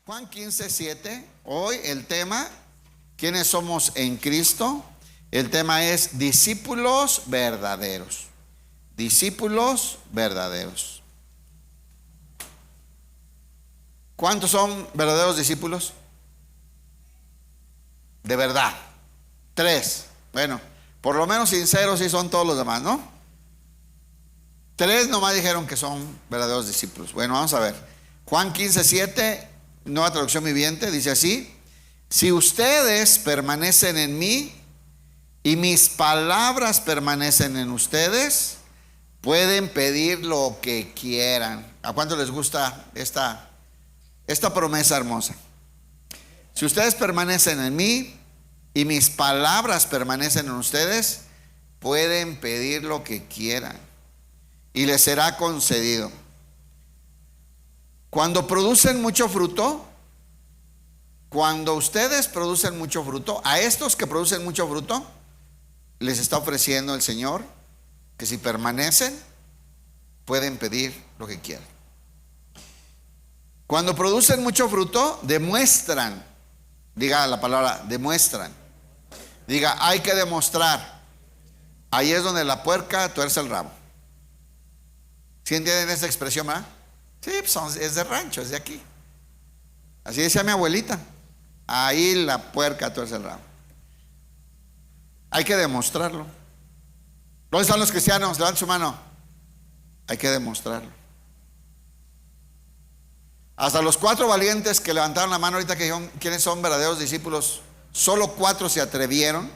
Juan 15:7. Hoy el tema, ¿quiénes somos en Cristo? El tema es discípulos verdaderos. Discípulos verdaderos. ¿Cuántos son verdaderos discípulos? De verdad. 3. Bueno, por lo menos sinceros sí son todos los demás, ¿no? 3 nomás dijeron que son verdaderos discípulos. Bueno, vamos a ver. Juan 15:7, Nueva Traducción Viviente, dice así: si ustedes permanecen en mí y mis palabras permanecen en ustedes, pueden pedir lo que quieran. ¿A cuánto les gusta esta promesa hermosa? Si ustedes permanecen en mí y mis palabras permanecen en ustedes, pueden pedir lo que quieran y les será concedido. Cuando producen mucho fruto, cuando ustedes producen mucho fruto, a estos que producen mucho fruto, les está ofreciendo el Señor que si permanecen, pueden pedir lo que quieran. Cuando producen mucho fruto, demuestran. Diga la palabra, demuestran. Diga, hay que demostrar. Ahí es donde la puerca tuerce el rabo. ¿Sí entienden esa expresión, verdad? Sí, pues es de rancho, es de aquí. Así decía mi abuelita. Ahí la puerca tuerce el rabo. Hay que demostrarlo. ¿Dónde están los cristianos? Levanten su mano. Hay que demostrarlo. Hasta los 4 valientes que levantaron la mano ahorita, que dijeron quiénes son verdaderos discípulos, solo 4 se atrevieron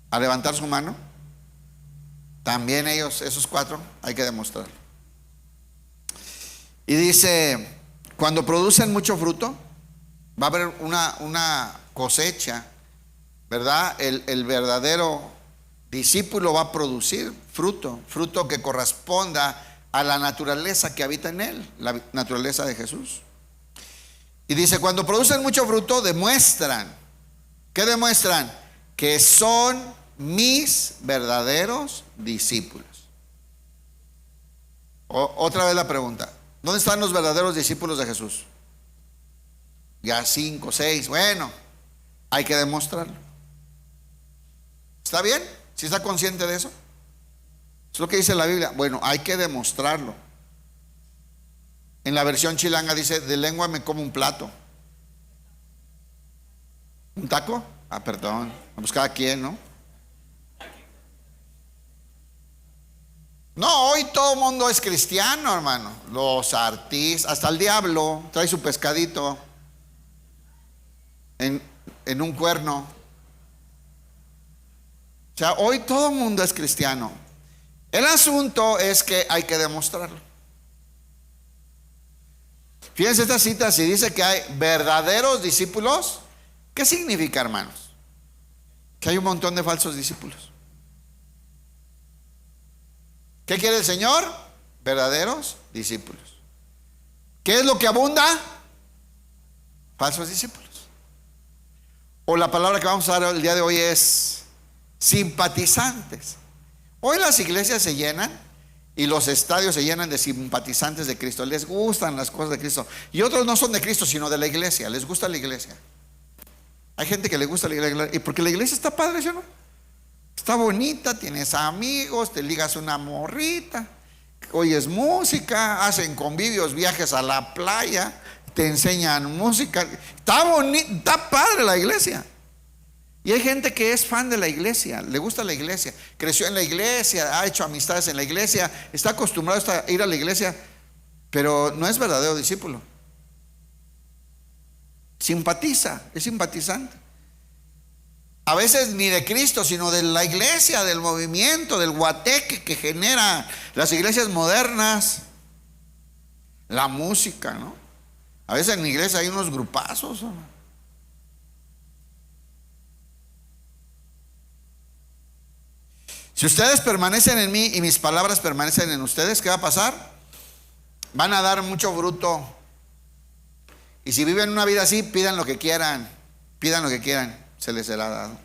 a levantar su mano. También ellos, esos 4, hay que demostrarlo. Y dice, cuando producen mucho fruto, va a haber una cosecha, ¿verdad? El verdadero discípulo va a producir fruto, fruto que corresponda a la naturaleza que habita en él, la naturaleza de Jesús. Y dice, cuando producen mucho fruto, demuestran. ¿Qué demuestran? Que son mis verdaderos discípulos. Otra vez la pregunta: ¿dónde están los verdaderos discípulos de Jesús? Ya 5, 6, bueno, hay que demostrarlo. ¿Está bien? ¿Sí está consciente de eso? Es lo que dice la Biblia. Bueno, hay que demostrarlo. En la versión chilanga dice, de lengua me como un plato. ¿Un taco? Ah, perdón. Pues cada quien, ¿no? No, hoy todo el mundo es cristiano, hermano. Los artistas, hasta el diablo trae su pescadito en un cuerno. O sea, hoy todo el mundo es cristiano. El asunto es que hay que demostrarlo. Fíjense esta cita, si dice que hay verdaderos discípulos, ¿qué significa, hermanos? Que hay un montón de falsos discípulos. ¿Qué quiere el Señor? Verdaderos discípulos. ¿Qué es lo que abunda? Falsos discípulos. O la palabra que vamos a usar el día de hoy es simpatizantes. Hoy las iglesias se llenan y los estadios se llenan de simpatizantes de Cristo. Les gustan las cosas de Cristo. Y otros no son de Cristo, sino de la iglesia. Les gusta la iglesia. Hay gente que le gusta la iglesia. Y porque la iglesia está padre, ¿sí o no? Está bonita, tienes amigos, te ligas una morrita, oyes música, hacen convivios, viajes a la playa, te enseñan música. Está bonita, está padre la iglesia. Y hay gente que es fan de la iglesia, le gusta la iglesia, creció en la iglesia, ha hecho amistades en la iglesia, está acostumbrado a ir a la iglesia, pero no es verdadero discípulo. Simpatiza, es simpatizante. A veces ni de Cristo, sino de la iglesia, del movimiento, del guateque que genera las iglesias modernas, la música, ¿no? A veces en la iglesia hay unos grupazos, ¿no? Si ustedes permanecen en mí y mis palabras permanecen en ustedes, ¿qué va a pasar? Van a dar mucho fruto. Y si viven una vida así, pidan lo que quieran, se les será dado.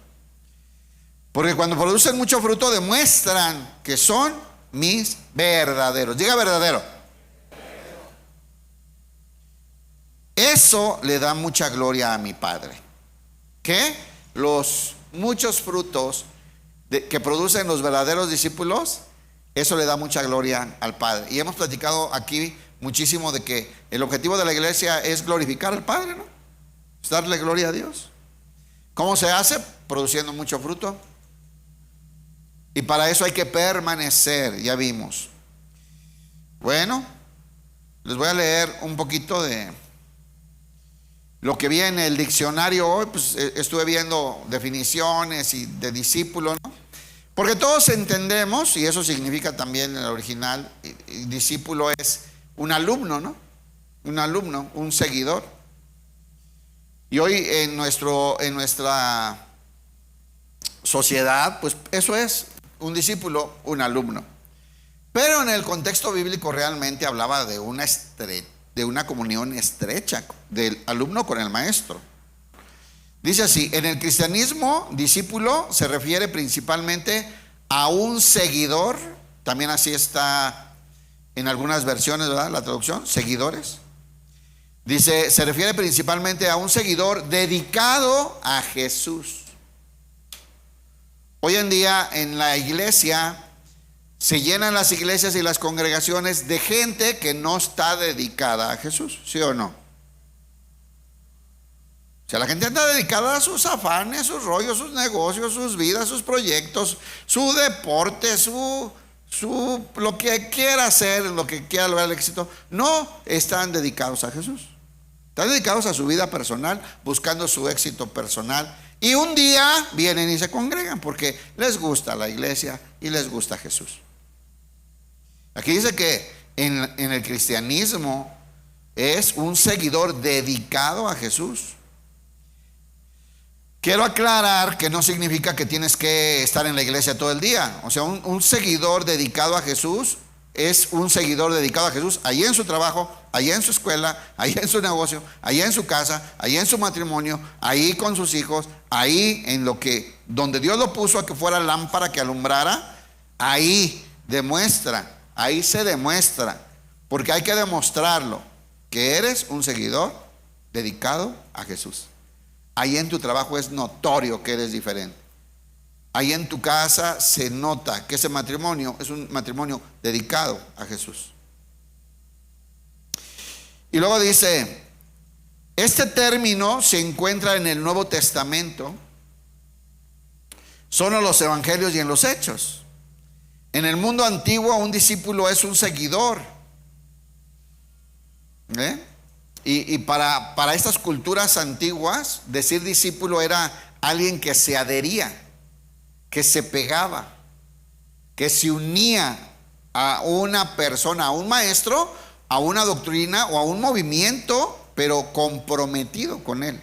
Porque cuando producen mucho fruto, demuestran que son mis verdaderos. Diga verdadero. Eso le da mucha gloria a mi Padre. ¿Qué? Los muchos frutos que producen los verdaderos discípulos, eso le da mucha gloria al Padre. Y hemos platicado aquí muchísimo de que el objetivo de la iglesia es glorificar al Padre, ¿no? Es darle gloria a Dios. ¿Cómo se hace? Produciendo mucho fruto. Y para eso hay que permanecer, ya vimos. Bueno, les voy a leer un poquito de lo que vi en el diccionario hoy. Pues estuve viendo definiciones y de discípulo, ¿no? Porque todos entendemos, y eso significa también en el original, y discípulo es un alumno, ¿no? Un alumno, un seguidor. Y hoy en nuestra sociedad, pues eso es un discípulo, un alumno. Pero en el contexto bíblico realmente hablaba de una comunión estrecha del alumno con el maestro. Dice así: en el cristianismo, discípulo se refiere principalmente a un seguidor. También así está en algunas versiones, ¿verdad? La traducción, seguidores. Dice, se refiere principalmente a un seguidor dedicado a Jesús. Hoy en día en la iglesia se llenan las iglesias y las congregaciones de gente que no está dedicada a Jesús, ¿sí o no? O sea, la gente está dedicada a sus afanes, sus rollos, sus negocios, sus vidas, sus proyectos, su deporte, lo que quiera hacer, lo que quiera lograr el éxito. No están dedicados a Jesús. Están dedicados a su vida personal, buscando su éxito personal. Y un día vienen y se congregan porque les gusta la iglesia y les gusta Jesús. Aquí dice que en el cristianismo es un seguidor dedicado a Jesús. Quiero aclarar que no significa que tienes que estar en la iglesia todo el día. O sea, un seguidor dedicado a Jesús es un seguidor dedicado a Jesús allí en su trabajo, allí en su escuela, allí en su negocio, allí en su casa, allí en su matrimonio, ahí con sus hijos, ahí donde Dios lo puso a que fuera lámpara que alumbrara. Ahí se demuestra, porque hay que demostrarlo, que eres un seguidor dedicado a Jesús. Ahí en tu trabajo es notorio que eres diferente. Ahí en tu casa se nota que ese matrimonio es un matrimonio dedicado a Jesús. Y luego dice, este término se encuentra en el Nuevo Testamento, son en los evangelios y en los hechos. En el mundo antiguo un discípulo es un seguidor. Y para estas culturas antiguas, decir discípulo era alguien que se adhería, que se pegaba, que se unía a una persona, a un maestro, a una doctrina o a un movimiento, pero comprometido con él.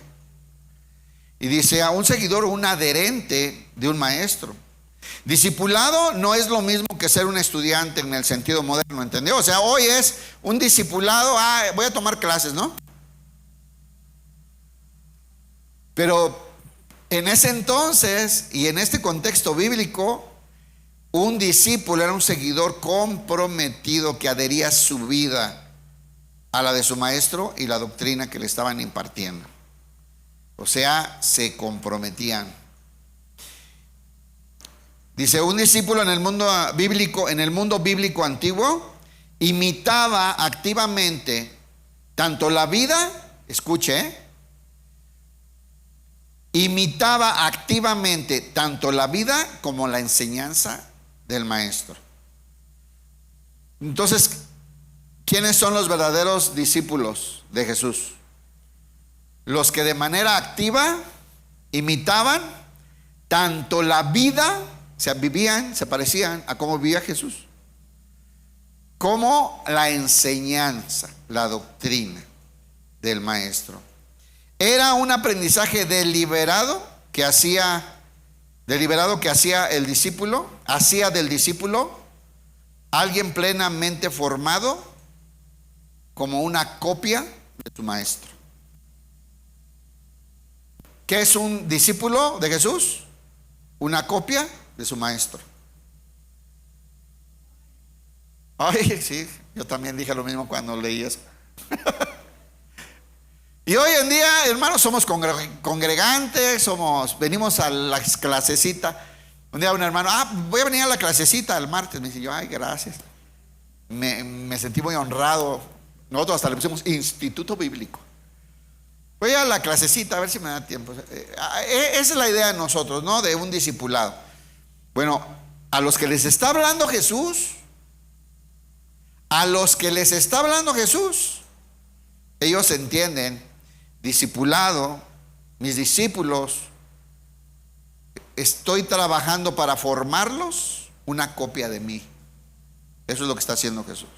Y dice, a un seguidor, un adherente de un maestro. Discipulado no es lo mismo que ser un estudiante en el sentido moderno, ¿entendió? O sea, hoy es un discipulado, voy a tomar clases, ¿no? Pero en ese entonces y en este contexto bíblico, un discípulo era un seguidor comprometido que adhería su vida a la de su maestro y la doctrina que le estaban impartiendo. O sea, se comprometían. Dice, un discípulo en el mundo bíblico antiguo imitaba activamente tanto la vida, escuche, imitaba activamente tanto la vida como la enseñanza del maestro. Entonces, ¿quiénes son los verdaderos discípulos de Jesús? Los que de manera activa imitaban tanto la vida, o sea, vivían, se parecían a cómo vivía Jesús, como la enseñanza, la doctrina del maestro. Era un aprendizaje deliberado que hacía el discípulo, hacía del discípulo alguien plenamente formado como una copia de su maestro. ¿Qué es un discípulo de Jesús? Una copia de su maestro. Ay, sí, yo también dije lo mismo cuando leí eso. Y hoy en día, hermanos, somos congregantes, venimos a la clasecita. Un día un hermano, voy a venir a la clasecita el martes. Me dice yo, ay, gracias. Me sentí muy honrado. Nosotros hasta le pusimos Instituto Bíblico. Voy a la clasecita a ver si me da tiempo. Esa es la idea de nosotros, ¿no? De un discipulado. Bueno, a los que les está hablando Jesús, ellos entienden, discipulado, mis discípulos, estoy trabajando para formarlos una copia de mí. Eso es lo que está haciendo Jesús.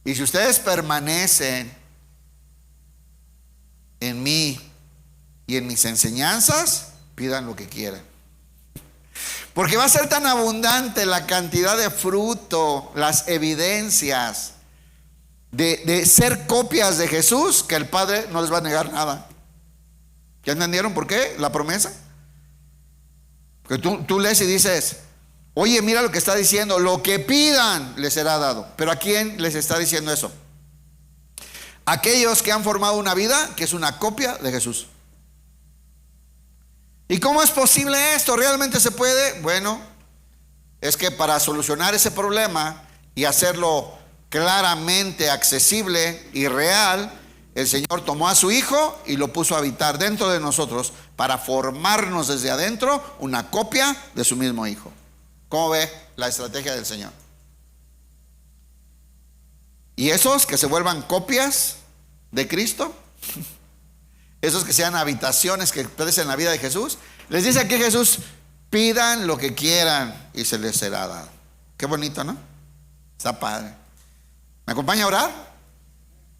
Y si ustedes permanecen en mí y en mis enseñanzas, pidan lo que quieran. Porque va a ser tan abundante la cantidad de fruto, las evidencias de ser copias de Jesús, que el Padre no les va a negar nada. ¿Ya entendieron por qué? La promesa. Porque tú lees y dices, oye, mira lo que está diciendo, lo que pidan les será dado. Pero ¿a quién les está diciendo eso? Aquellos que han formado una vida que es una copia de Jesús. ¿Y cómo es posible esto? ¿Realmente se puede? Bueno, es que para solucionar ese problema y hacerlo claramente accesible y real, el Señor tomó a su Hijo y lo puso a habitar dentro de nosotros para formarnos desde adentro una copia de su mismo Hijo. ¿Cómo ve la estrategia del Señor? Y esos que se vuelvan copias de Cristo, esos que sean habitaciones que expresen la vida de Jesús, les dice aquí Jesús, pidan lo que quieran y se les será dado. Qué bonito, ¿no? Está padre. ¿Me acompaña a orar?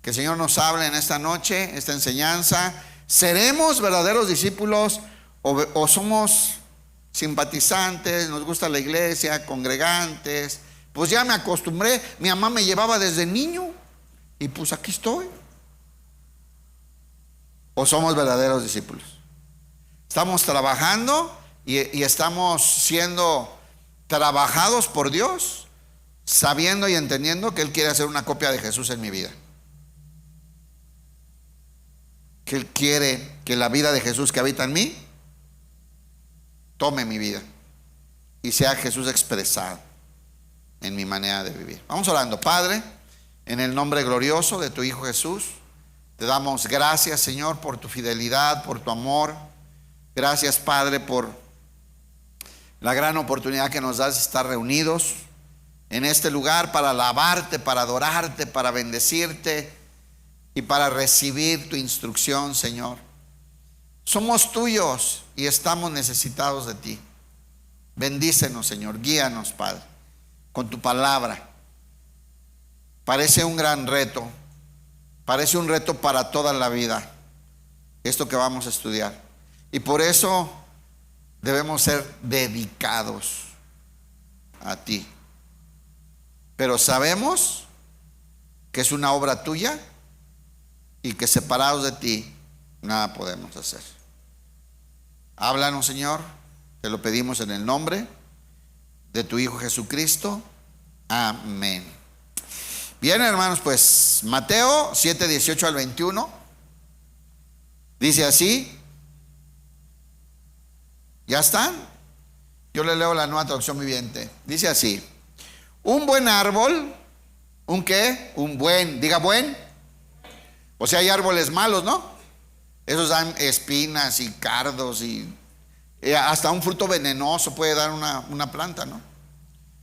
Que el Señor nos hable en esta noche, esta enseñanza. ¿Seremos verdaderos discípulos o somos simpatizantes, nos gusta la iglesia, congregantes? Pues ya me acostumbré, mi mamá me llevaba desde niño y pues aquí estoy. ¿O somos verdaderos discípulos? Estamos trabajando y estamos siendo trabajados por Dios, sabiendo y entendiendo que Él quiere hacer una copia de Jesús en mi vida. Que Él quiere que la vida de Jesús que habita en mí tome mi vida y sea Jesús expresado en mi manera de vivir. Vamos orando. Padre, en el nombre glorioso de tu Hijo Jesús, te damos gracias, Señor, por tu fidelidad, por tu amor. Gracias, Padre, por la gran oportunidad que nos das de estar reunidos en este lugar para alabarte, para adorarte, para bendecirte y para recibir tu instrucción, Señor. Somos tuyos y estamos necesitados de ti. Bendícenos, Señor, guíanos, Padre, con tu palabra. Parece un gran reto, parece un reto para toda la vida, esto que vamos a estudiar. Y por eso debemos ser dedicados a ti. Pero sabemos que es una obra tuya y que separados de ti nada podemos hacer. Háblanos, Señor, te lo pedimos en el nombre de tu Hijo Jesucristo. Amén. Bien, hermanos, pues Mateo 7, 18 al 21 dice así. ¿Ya están? Yo le leo la Nueva Traducción Viviente. Dice así: un buen árbol, ¿un qué? Un buen, diga buen. O sea, hay árboles malos, ¿no? Esos dan espinas y cardos y hasta un fruto venenoso puede dar una planta, ¿no?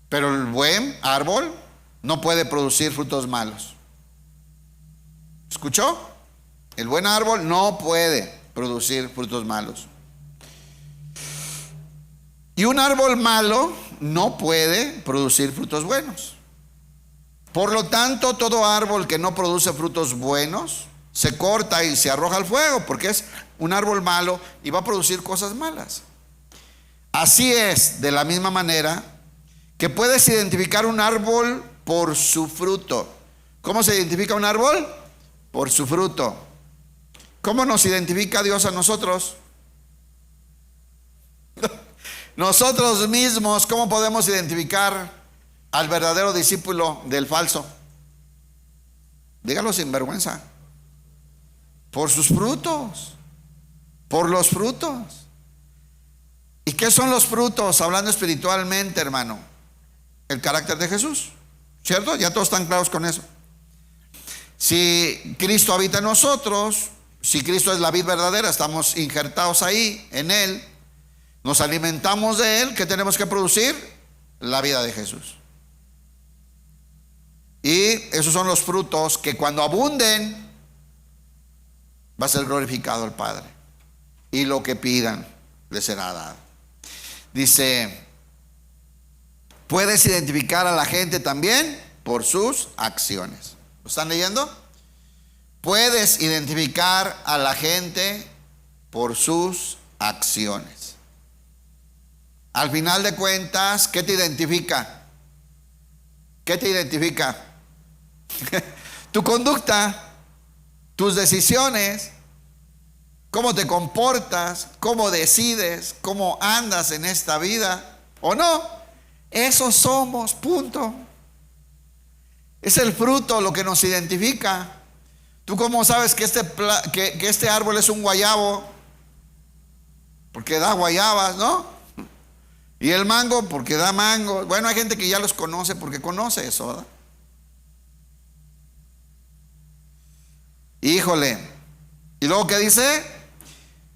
Pero el buen árbol no puede producir frutos malos. ¿Escuchó? El buen árbol no puede producir frutos malos. Y un árbol malo no puede producir frutos buenos. Por lo tanto, todo árbol que no produce frutos buenos se corta y se arroja al fuego, porque es un árbol malo y va a producir cosas malas. Así es, de la misma manera que puedes identificar un árbol por su fruto. ¿Cómo se identifica un árbol? Por su fruto. ¿Cómo nos identifica Dios a nosotros? Nosotros mismos, ¿cómo podemos identificar al verdadero discípulo del falso? Dígalo sin vergüenza. Por sus frutos. Por los frutos. ¿Y qué son los frutos? Hablando espiritualmente, hermano. El carácter de Jesús. ¿Cierto? Ya todos están claros con eso. Si Cristo habita en nosotros, si Cristo es la vid verdadera, estamos injertados ahí, en Él, nos alimentamos de Él, ¿qué tenemos que producir? La vida de Jesús. Y esos son los frutos que cuando abunden, va a ser glorificado el Padre. Y lo que pidan, les será dado. Dice, puedes identificar a la gente también por sus acciones. ¿Lo están leyendo? Puedes identificar a la gente por sus acciones. Al final de cuentas, ¿qué te identifica? ¿Qué te identifica? Tu conducta, tus decisiones, cómo te comportas, cómo decides, cómo andas en esta vida, ¿o no? Eso somos, punto. Es el fruto lo que nos identifica. ¿Tú cómo sabes que este árbol es un guayabo? Porque da guayabas, ¿no? Y el mango porque da mango. Bueno, hay gente que ya los conoce porque conoce eso, ¿verdad? Híjole. ¿Y luego qué dice?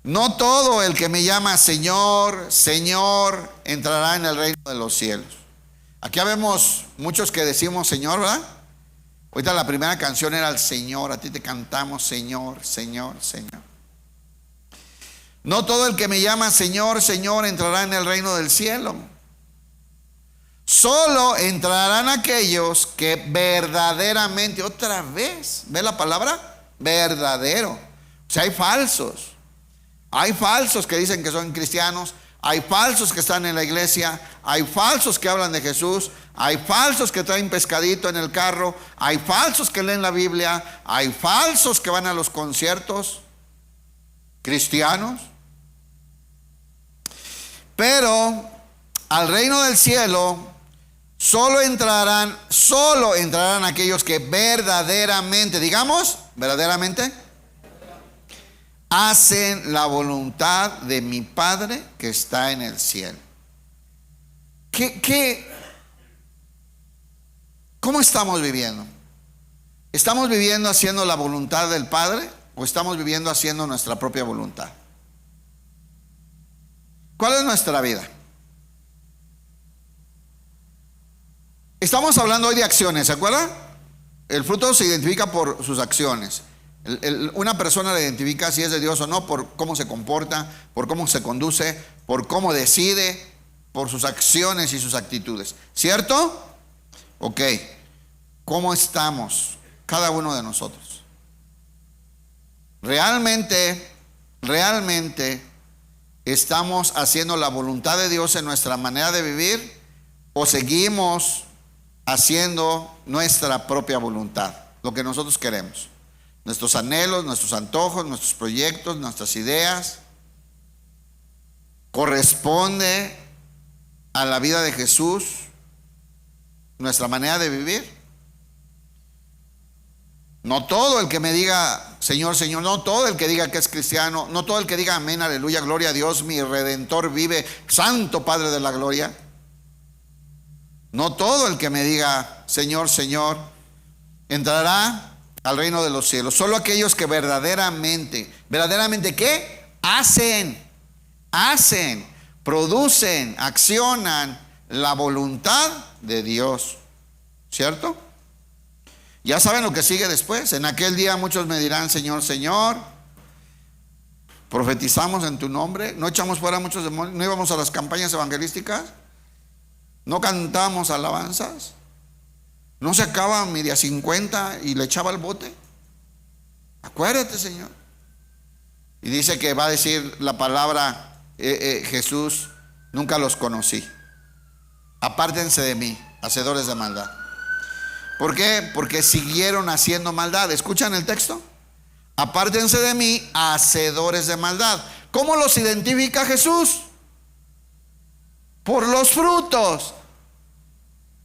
No todo el que me llama Señor, Señor, entrará en el reino de los cielos. Aquí vemos muchos que decimos Señor, ¿verdad? Ahorita la primera canción era el Señor. A ti te cantamos Señor, Señor, Señor. No todo el que me llama Señor, Señor entrará en el reino del cielo. Solo entrarán aquellos que verdaderamente, otra vez, ¿ve la palabra? Verdadero. O sea, hay falsos. Hay falsos que dicen que son cristianos. Hay falsos que están en la iglesia. Hay falsos que hablan de Jesús. Hay falsos que traen pescadito en el carro. Hay falsos que leen la Biblia. Hay falsos que van a los conciertos cristianos. Pero al reino del cielo solo entrarán aquellos que verdaderamente, digamos, verdaderamente hacen la voluntad de mi Padre que está en el cielo. ¿Cómo estamos viviendo? ¿Estamos viviendo haciendo la voluntad del Padre o estamos viviendo haciendo nuestra propia voluntad? ¿Cuál es nuestra vida? Estamos hablando hoy de acciones, ¿se acuerdan? El fruto se identifica por sus acciones. Una persona le identifica si es de Dios o no por cómo se comporta, por cómo se conduce, por cómo decide, por sus acciones y sus actitudes. ¿Cierto? Ok. ¿Cómo estamos cada uno de nosotros? ¿Realmente estamos haciendo la voluntad de Dios en nuestra manera de vivir o seguimos haciendo nuestra propia voluntad, lo que nosotros queremos? Nuestros anhelos, nuestros antojos, nuestros proyectos, nuestras ideas. ¿Corresponde a la vida de Jesús nuestra manera de vivir? No todo el que me diga Señor, Señor, no todo el que diga que es cristiano, no todo el que diga amén, aleluya, gloria a Dios, mi Redentor vive, Santo Padre de la gloria. No todo el que me diga Señor, Señor entrará al reino de los cielos. Solo aquellos que verdaderamente ¿qué? Hacen, producen, accionan la voluntad de Dios. ¿Cierto? Ya saben lo que sigue después. En aquel día muchos me dirán, Señor, Señor, profetizamos en tu nombre, no echamos fuera muchos demonios, no íbamos a las campañas evangelísticas, no cantamos alabanzas, no sacaba mi día 50 y le echaba el bote. Acuérdate, Señor. Y dice que va a decir la palabra Jesús, nunca los conocí. Apártense de mí, hacedores de maldad. ¿Por qué? Porque siguieron haciendo maldad. ¿Escuchan el texto? Apártense de mí, hacedores de maldad. ¿Cómo los identifica Jesús? Por los frutos.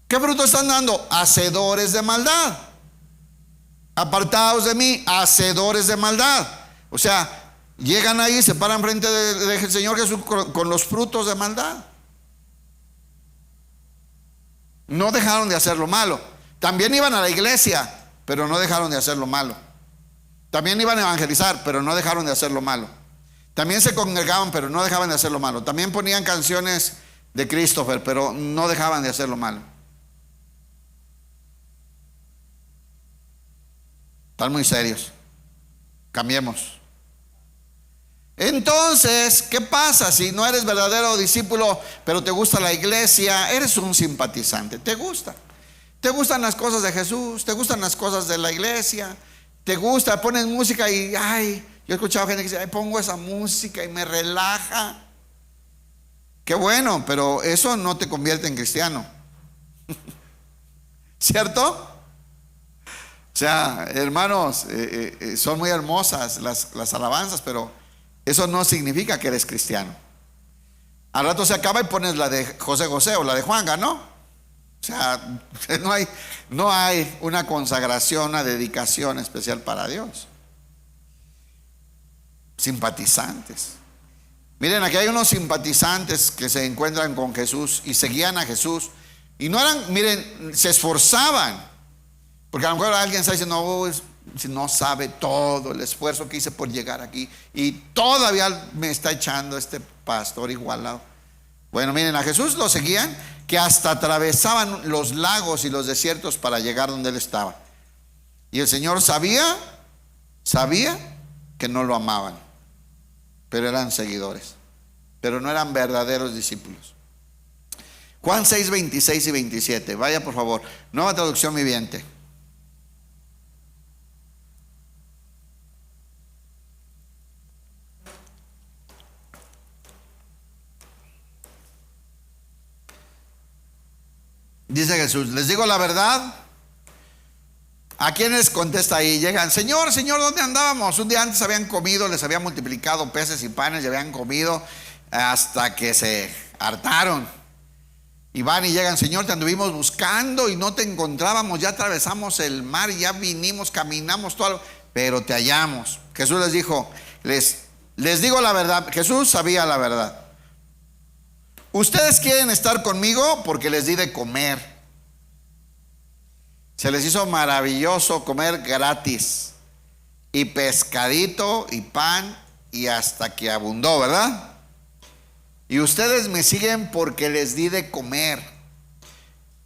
¿Qué frutos están dando? Hacedores de maldad. Apartados de mí, hacedores de maldad. O sea, llegan ahí y se paran frente del Señor Jesús con los frutos de maldad. No dejaron de hacer lo malo. También iban a la iglesia, pero no dejaron de hacer lo malo. También iban a evangelizar, pero no dejaron de hacer lo malo. También se congregaban, pero no dejaban de hacer lo malo. También ponían canciones de Christopher, pero no dejaban de hacer lo malo. Están muy serios. Cambiemos. Entonces, ¿qué pasa si no eres verdadero discípulo, pero te gusta la iglesia? Eres un simpatizante. ¿Te gusta? ¿Te gustan las cosas de Jesús? ¿Te gustan las cosas de la iglesia? ¿Te gusta? Pones música y, ay, yo he escuchado gente que dice, ay, pongo esa música y me relaja. Qué bueno, pero eso no te convierte en cristiano. ¿Cierto? O sea, hermanos, son muy hermosas las alabanzas, pero eso no significa que eres cristiano. Al rato se acaba y pones la de José José o la de Juanga, ¿no? O sea, no hay una consagración, una dedicación especial para Dios. Simpatizantes. Miren, aquí hay unos simpatizantes que se encuentran con Jesús y seguían a Jesús. Y no eran, miren, se esforzaban. Porque a lo mejor alguien está diciendo, oh, no sabe todo el esfuerzo que hice por llegar aquí y todavía me está echando este pastor igualado. Bueno, miren, a Jesús lo seguían, que hasta atravesaban los lagos y los desiertos para llegar donde él estaba. Y el Señor sabía que no lo amaban, pero eran seguidores, pero no eran verdaderos discípulos. Juan 6, 26 y 27. Vaya por favor, Nueva Traducción Viviente. Dice Jesús, les digo la verdad. ¿A quiénes contesta ahí? Llegan, Señor, Señor, ¿dónde andábamos? Un día antes habían comido, les había multiplicado peces y panes y habían comido hasta que se hartaron. Y van y llegan, Señor, te anduvimos buscando y no te encontrábamos, ya atravesamos el mar y ya vinimos, caminamos todo, pero te hallamos. Jesús les dijo, les digo la verdad. Jesús sabía la verdad. Ustedes quieren estar conmigo porque les di de comer. Se les hizo maravilloso comer gratis. Y pescadito y pan y hasta que abundó, ¿verdad? Y ustedes me siguen porque les di de comer.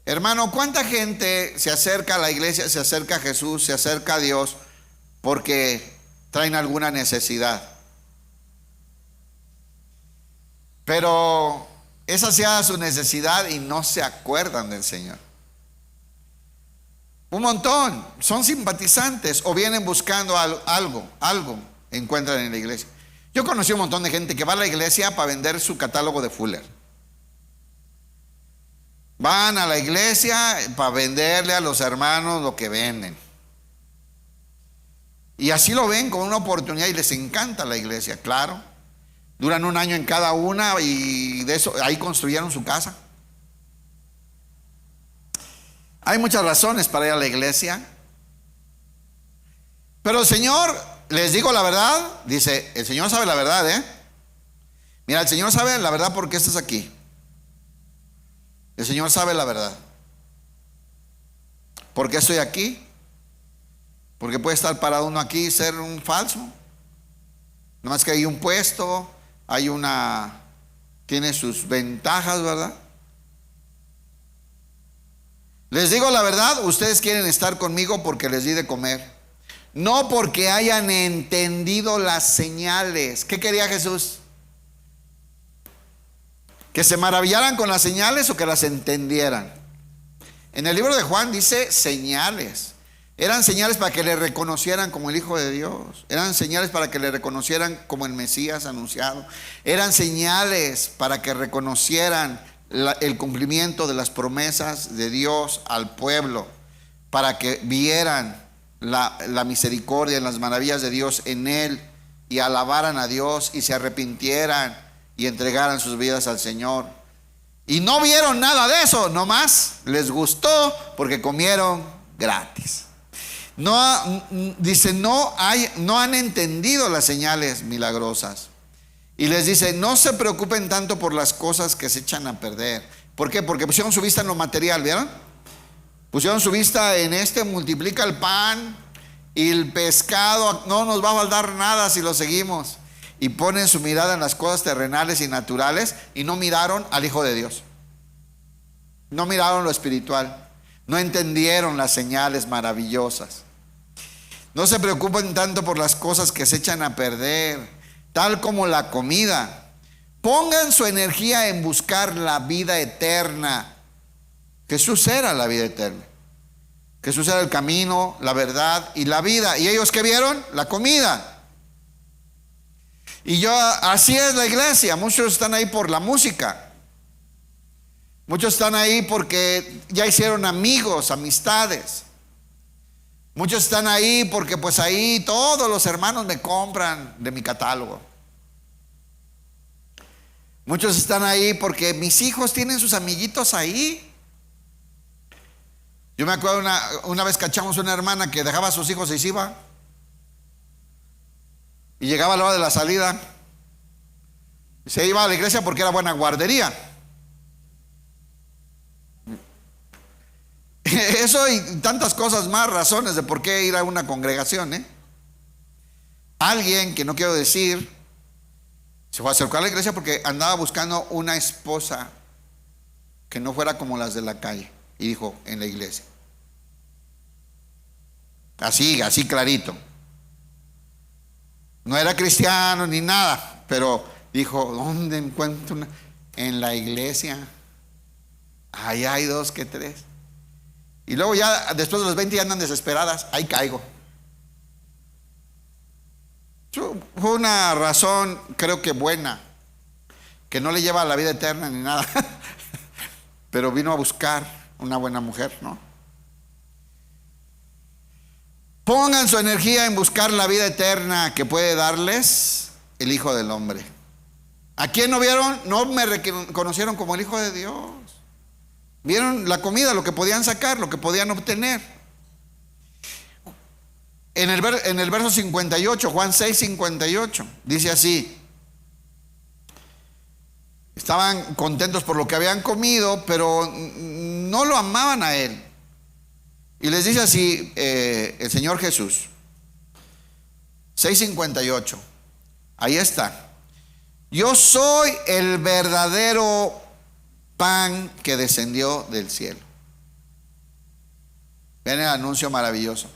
Hermano, ¿cuánta gente se acerca a la iglesia, se acerca a Jesús, se acerca a Dios porque traen alguna necesidad? Pero esa sea su necesidad y no se acuerdan del Señor. Un montón, son simpatizantes o vienen buscando algo encuentran en la iglesia. Yo conocí un montón de gente que va a la iglesia para vender su catálogo de Fuller. Van a la iglesia para venderle a los hermanos lo que venden. Y así lo ven como una oportunidad y les encanta la iglesia, claro. Duran un año en cada una y de eso ahí construyeron su casa. Hay muchas razones para ir a la iglesia. Pero el Señor, les digo la verdad, dice, el Señor sabe la verdad, Mira, el Señor sabe la verdad porque estás aquí. El Señor sabe la verdad. ¿Por qué estoy aquí? Porque puede estar parado uno aquí y ser un falso. Nomás que hay un puesto, tiene sus ventajas, ¿verdad? Les digo la verdad, ustedes quieren estar conmigo porque les di de comer, no porque hayan entendido las señales. ¿Qué quería Jesús? ¿Que se maravillaran con las señales o que las entendieran? En el libro de Juan dice señales. Eran señales para que le reconocieran como el Hijo de Dios. Eran señales para que le reconocieran como el Mesías anunciado. Eran señales para que reconocieran el cumplimiento de las promesas de Dios al pueblo. Para que vieran la misericordia y las maravillas de Dios en él y alabaran a Dios y se arrepintieran y entregaran sus vidas al Señor. Y no vieron nada de eso, nomás les gustó porque comieron gratis. Dice, no han entendido las señales milagrosas. Y les dice, no se preocupen tanto por las cosas que se echan a perder. ¿Por qué? Porque pusieron su vista en lo material, ¿vieron? Pusieron su vista en multiplica el pan y el pescado, no nos va a faltar nada si lo seguimos. Y ponen su mirada en las cosas terrenales y naturales y no miraron al Hijo de Dios. No miraron lo espiritual. No entendieron las señales maravillosas. No se preocupen tanto por las cosas que se echan a perder, tal como la comida. Pongan su energía en buscar la vida eterna. Jesús era la vida eterna. Jesús era el camino, la verdad y la vida. ¿Y ellos qué vieron? La comida. Y así es la iglesia. Muchos están ahí por la música. Muchos están ahí porque ya hicieron amigos, amistades. Muchos están ahí porque pues ahí todos los hermanos me compran de mi catálogo. Muchos están ahí porque mis hijos tienen sus amiguitos ahí. Yo me acuerdo una vez cachamos una hermana que dejaba a sus hijos y se iba. Y llegaba a la hora de la salida. Se iba a la iglesia porque era buena guardería. Eso y tantas cosas más, razones de por qué ir a una congregación, Alguien que no quiero decir se fue a acercar a la iglesia porque andaba buscando una esposa que no fuera como las de la calle. Y dijo, en la iglesia. Así clarito. No era cristiano ni nada, pero dijo, ¿dónde encuentro una? En la iglesia. Ahí hay 2 que 3. Y luego ya después de los 20 ya andan desesperadas. Ahí caigo. Fue una razón, creo que buena, que no le lleva a la vida eterna ni nada. Pero vino a buscar una buena mujer, ¿no? Pongan su energía en buscar la vida eterna que puede darles el Hijo del Hombre. ¿A quién no vieron? No me reconocieron como el Hijo de Dios. Vieron la comida, lo que podían sacar, lo que podían obtener. En el verso 58, Juan 6:58, dice así: estaban contentos por lo que habían comido, pero no lo amaban a Él. Y les dice así el Señor Jesús, 6:58, ahí está: yo soy el verdadero pan que descendió del cielo. Ven el anuncio maravilloso.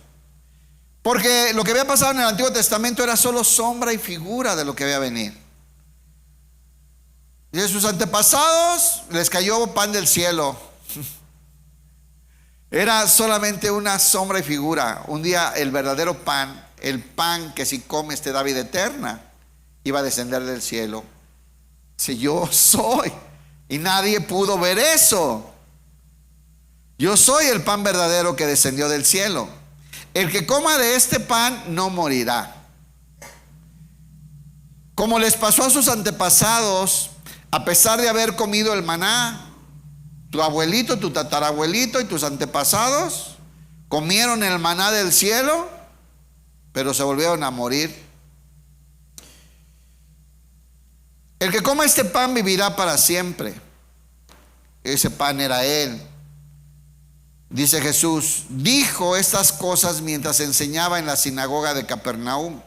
Porque lo que había pasado en el Antiguo Testamento era solo sombra y figura de lo que había a venir. Y a sus antepasados les cayó pan del cielo. Era solamente una sombra y figura. Un día el verdadero pan, el pan que si comes te da vida eterna, iba a descender del cielo. Si yo soy, y nadie pudo ver eso. Yo soy el pan verdadero que descendió del cielo. El que coma de este pan no morirá. Como les pasó a sus antepasados, a pesar de haber comido el maná, tu abuelito, tu tatarabuelito y tus antepasados comieron el maná del cielo, pero se volvieron a morir. El que coma este pan vivirá para siempre. Ese pan era Él. Dice Jesús, dijo estas cosas mientras enseñaba en la sinagoga de Capernaum.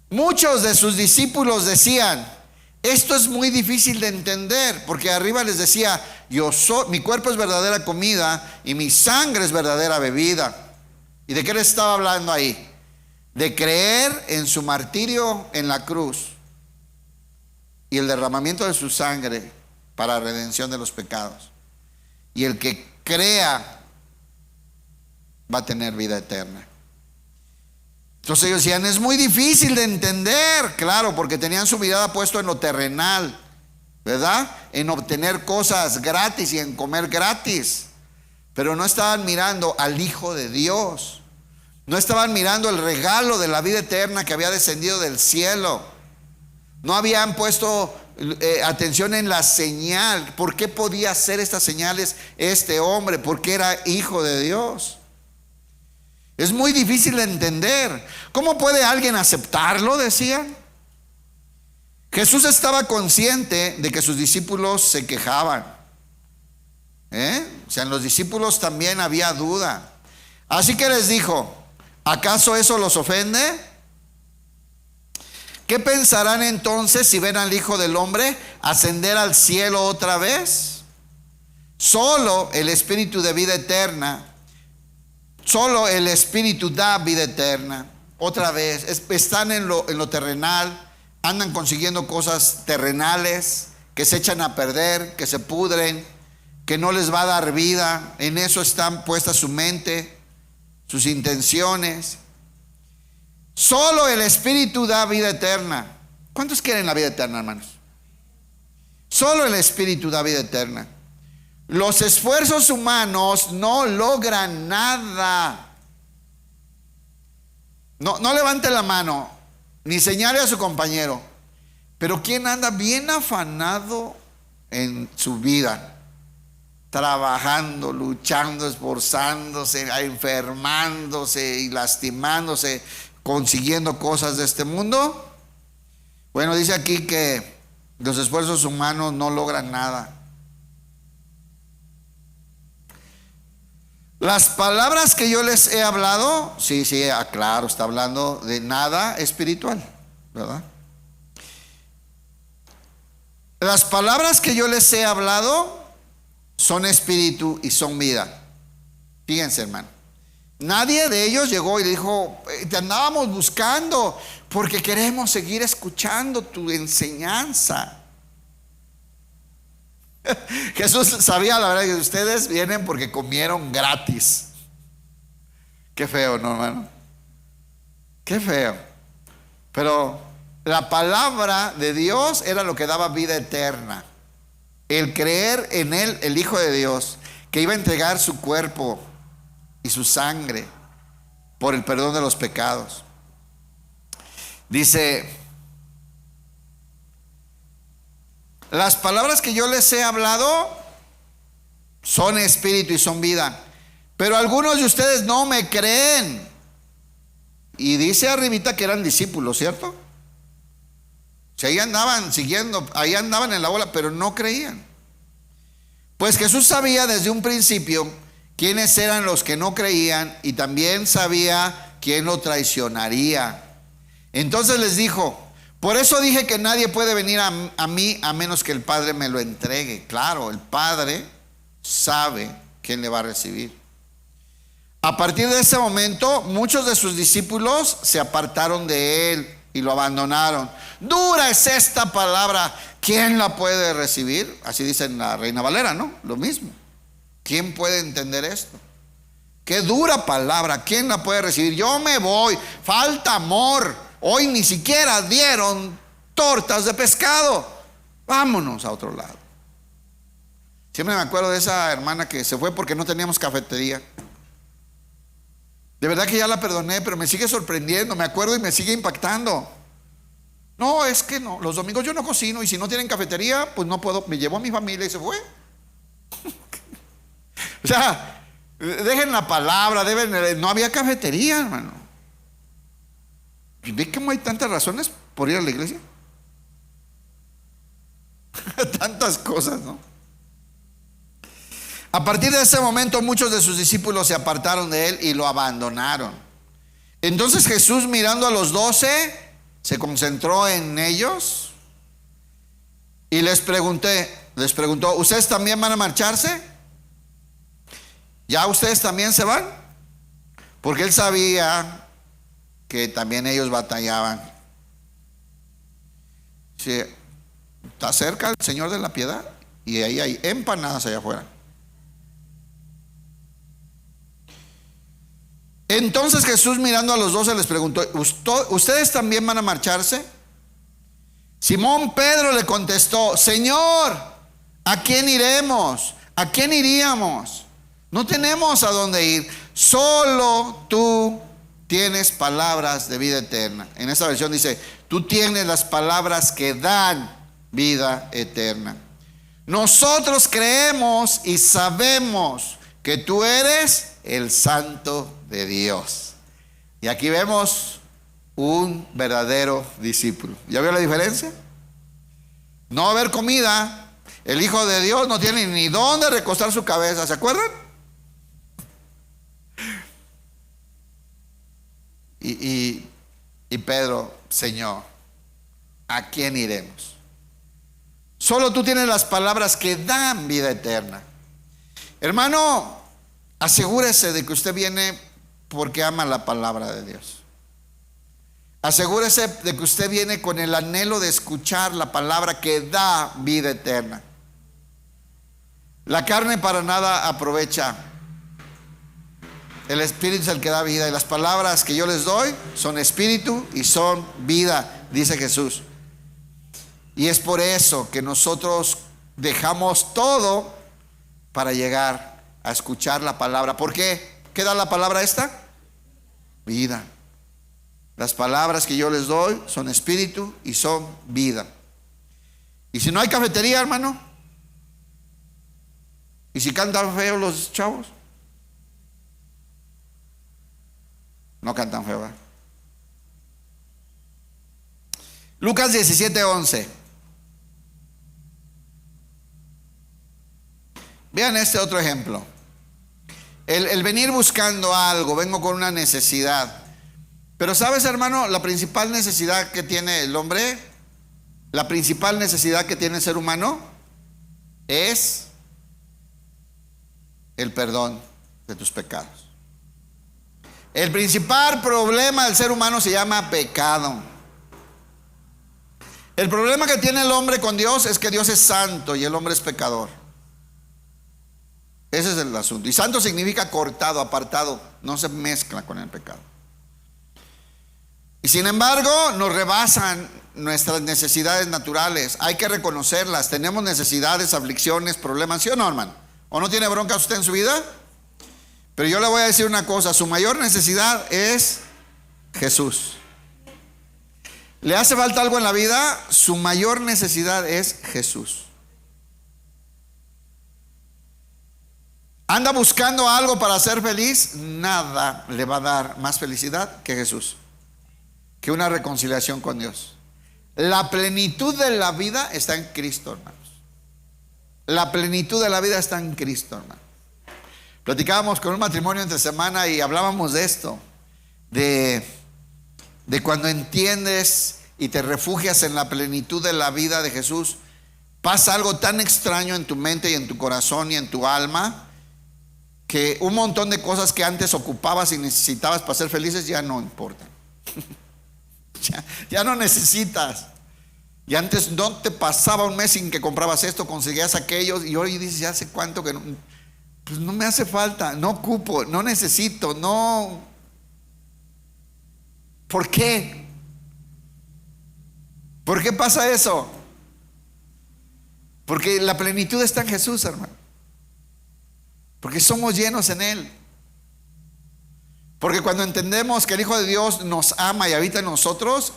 Muchos de sus discípulos decían, esto es muy difícil de entender, porque arriba les decía, mi cuerpo es verdadera comida y mi sangre es verdadera bebida. ¿Y de qué les estaba hablando ahí? De creer en su martirio en la cruz y el derramamiento de su sangre para redención de los pecados. Y el que crea va a tener vida eterna. Entonces ellos decían, es muy difícil de entender. Claro, porque tenían su mirada puesto en lo terrenal, ¿verdad? En obtener cosas gratis y en comer gratis. Pero no estaban mirando al Hijo de Dios. No estaban mirando el regalo de la vida eterna que había descendido del cielo. No habían puesto atención en la señal. ¿Por qué podía hacer estas señales este hombre? Porque era hijo de Dios. Es muy difícil de entender. ¿Cómo puede alguien aceptarlo?, decían. Jesús estaba consciente de que sus discípulos se quejaban. O sea, en los discípulos también había duda. Así que les dijo: ¿acaso eso los ofende? ¿Qué pensarán entonces si ven al Hijo del Hombre ascender al cielo otra vez? Solo el Espíritu de vida eterna, solo el Espíritu da vida eterna. Otra vez, están en lo terrenal, andan consiguiendo cosas terrenales que se echan a perder, que se pudren, que no les va a dar vida. En eso están puestas su mente, sus intenciones. Solo el Espíritu da vida eterna. ¿Cuántos quieren la vida eterna, hermanos? Solo el Espíritu da vida eterna. Los esfuerzos humanos no logran nada. No levante la mano ni señale a su compañero. Pero ¿quién anda bien afanado en su vida? Trabajando, luchando, esforzándose, enfermándose y lastimándose, consiguiendo cosas de este mundo. Bueno, dice aquí que los esfuerzos humanos no logran nada. Las palabras que yo les he hablado, sí, claro, está hablando de nada espiritual, ¿verdad? Las palabras que yo les he hablado son espíritu y son vida. Fíjense, hermano, nadie de ellos llegó y dijo: te andábamos buscando porque queremos seguir escuchando tu enseñanza. Jesús sabía, la verdad, que ustedes vienen porque comieron gratis. Qué feo, ¿no, hermano? Qué feo. Pero la palabra de Dios era lo que daba vida eterna. El creer en Él, el Hijo de Dios, que iba a entregar su cuerpo y su sangre por el perdón de los pecados. Dice: las palabras que yo les he hablado son espíritu y son vida, pero algunos de ustedes no me creen. Y dice arribita que eran discípulos, ¿cierto? O sea, ahí andaban siguiendo, ahí andaban en la ola, pero no creían. Pues Jesús sabía desde un principio quiénes eran los que no creían, y también sabía quién lo traicionaría. Entonces les dijo: por eso dije que nadie puede venir a mí a menos que el Padre me lo entregue. Claro, el Padre sabe quién le va a recibir. A partir de ese momento, muchos de sus discípulos se apartaron de Él y lo abandonaron. Dura es esta palabra, ¿quién la puede recibir? Así dice en la Reina Valera, ¿no? Lo mismo. ¿Quién puede entender esto? Qué dura palabra, ¿quién la puede recibir? Yo me voy, falta amor. Hoy ni siquiera dieron tortas de pescado. Vámonos a otro lado. Siempre me acuerdo de esa hermana que se fue porque no teníamos cafetería. De verdad que ya la perdoné, pero me sigue sorprendiendo. Me acuerdo y me sigue impactando. No, es que no, los domingos yo no cocino, y si no tienen cafetería, pues no puedo. Me llevó a mi familia y se fue. O sea, dejen la palabra, no había cafetería, hermano. ¿Y ve cómo hay tantas razones por ir a la iglesia? Tantas cosas, ¿no? A partir de ese momento, muchos de sus discípulos se apartaron de Él y lo abandonaron. Entonces Jesús, mirando a los 12, se concentró en ellos y les preguntó: ¿ustedes también van a marcharse? ¿Ya ustedes también se van? Porque Él sabía que también ellos batallaban. Sí, está cerca el Señor de la Piedad y ahí hay empanadas allá afuera. Entonces Jesús, mirando a los 12, les preguntó: ¿ustedes también van a marcharse? Simón Pedro le contestó: Señor, ¿a quién iremos? ¿A quién iríamos? No tenemos a dónde ir. Solo tú tienes palabras de vida eterna. En esta versión dice: tú tienes las palabras que dan vida eterna. Nosotros creemos y sabemos que tú eres el Santo de Dios. Y aquí vemos un verdadero discípulo. ¿Ya vio la diferencia? No va a haber comida. El Hijo de Dios no tiene ni dónde recostar su cabeza. ¿Se acuerdan? Y Pedro, Señor, ¿a quién iremos? Solo tú tienes las palabras que dan vida eterna. Hermano, asegúrese de que usted viene porque ama la palabra de Dios. Asegúrese de que usted viene con el anhelo de escuchar la palabra que da vida eterna. La carne para nada aprovecha. El Espíritu es el que da vida, y las palabras que yo les doy son espíritu y son vida, dice Jesús. Y es por eso que nosotros dejamos todo para llegar a escuchar la palabra. ¿Por qué? ¿Qué da la palabra esta? Vida. Las palabras que yo les doy son espíritu y son vida. Y si no hay cafetería, hermano, y si cantan feo los chavos, no cantan feo, ¿verdad? Lucas 17:11. Vean este otro ejemplo. El venir buscando algo, vengo con una necesidad. Pero sabes, hermano, la principal necesidad que tiene el hombre, la principal necesidad que tiene el ser humano es el perdón de tus pecados. El principal problema del ser humano se llama pecado. El problema que tiene el hombre con Dios es que Dios es santo y el hombre es pecador. Ese es el asunto. Y santo significa cortado, apartado, no se mezcla con el pecado. Y sin embargo, nos rebasan nuestras necesidades naturales. Hay que reconocerlas. Tenemos necesidades, aflicciones, problemas, ¿sí o no, hermano? ¿O no tiene broncas usted en su vida? Pero yo le voy a decir una cosa: su mayor necesidad es Jesús. ¿Le hace falta algo en la vida? Su mayor necesidad es Jesús. ¿Anda buscando algo para ser feliz? Nada le va a dar más felicidad que Jesús, que una reconciliación con Dios. La plenitud de la vida está en Cristo, hermanos. La plenitud de la vida está en Cristo, hermano. Platicábamos con un matrimonio entre semana y hablábamos de esto, de cuando entiendes y te refugias en la plenitud de la vida de Jesús, pasa algo tan extraño en tu mente y en tu corazón y en tu alma, que un montón de cosas que antes ocupabas y necesitabas para ser felices ya no importan. Ya no necesitas. Y antes no te pasaba un mes sin que comprabas esto, conseguías aquello, y hoy dices, ya hace cuánto que no, pues no me hace falta, no ocupo, no necesito, no. ¿Por qué? ¿Por qué pasa eso? Porque la plenitud está en Jesús, hermano. Porque somos llenos en Él. Porque cuando entendemos que el Hijo de Dios nos ama y habita en nosotros,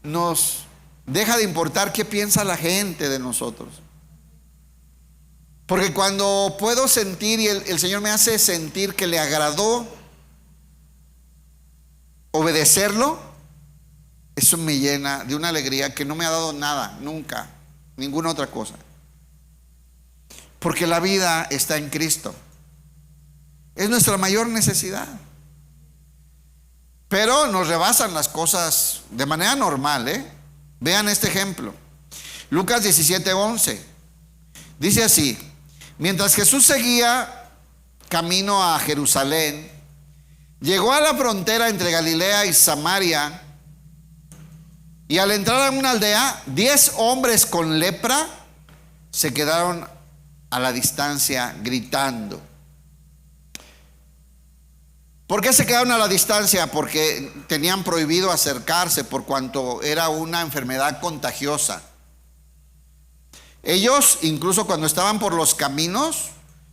nos deja de importar qué piensa la gente de nosotros. Porque cuando puedo sentir y el Señor me hace sentir que le agradó obedecerlo, eso me llena de una alegría que no me ha dado nada, nunca, ninguna otra cosa. Porque la vida está en Cristo. Es nuestra mayor necesidad. Pero nos rebasan las cosas de manera normal, Vean este ejemplo. Lucas 17:11. Dice así: mientras Jesús seguía camino a Jerusalén, llegó a la frontera entre Galilea y Samaria, y al entrar en una aldea, 10 hombres con lepra se quedaron a la distancia gritando. ¿Por qué se quedaron a la distancia? Porque tenían prohibido acercarse por cuanto era una enfermedad contagiosa. Ellos, incluso cuando estaban por los caminos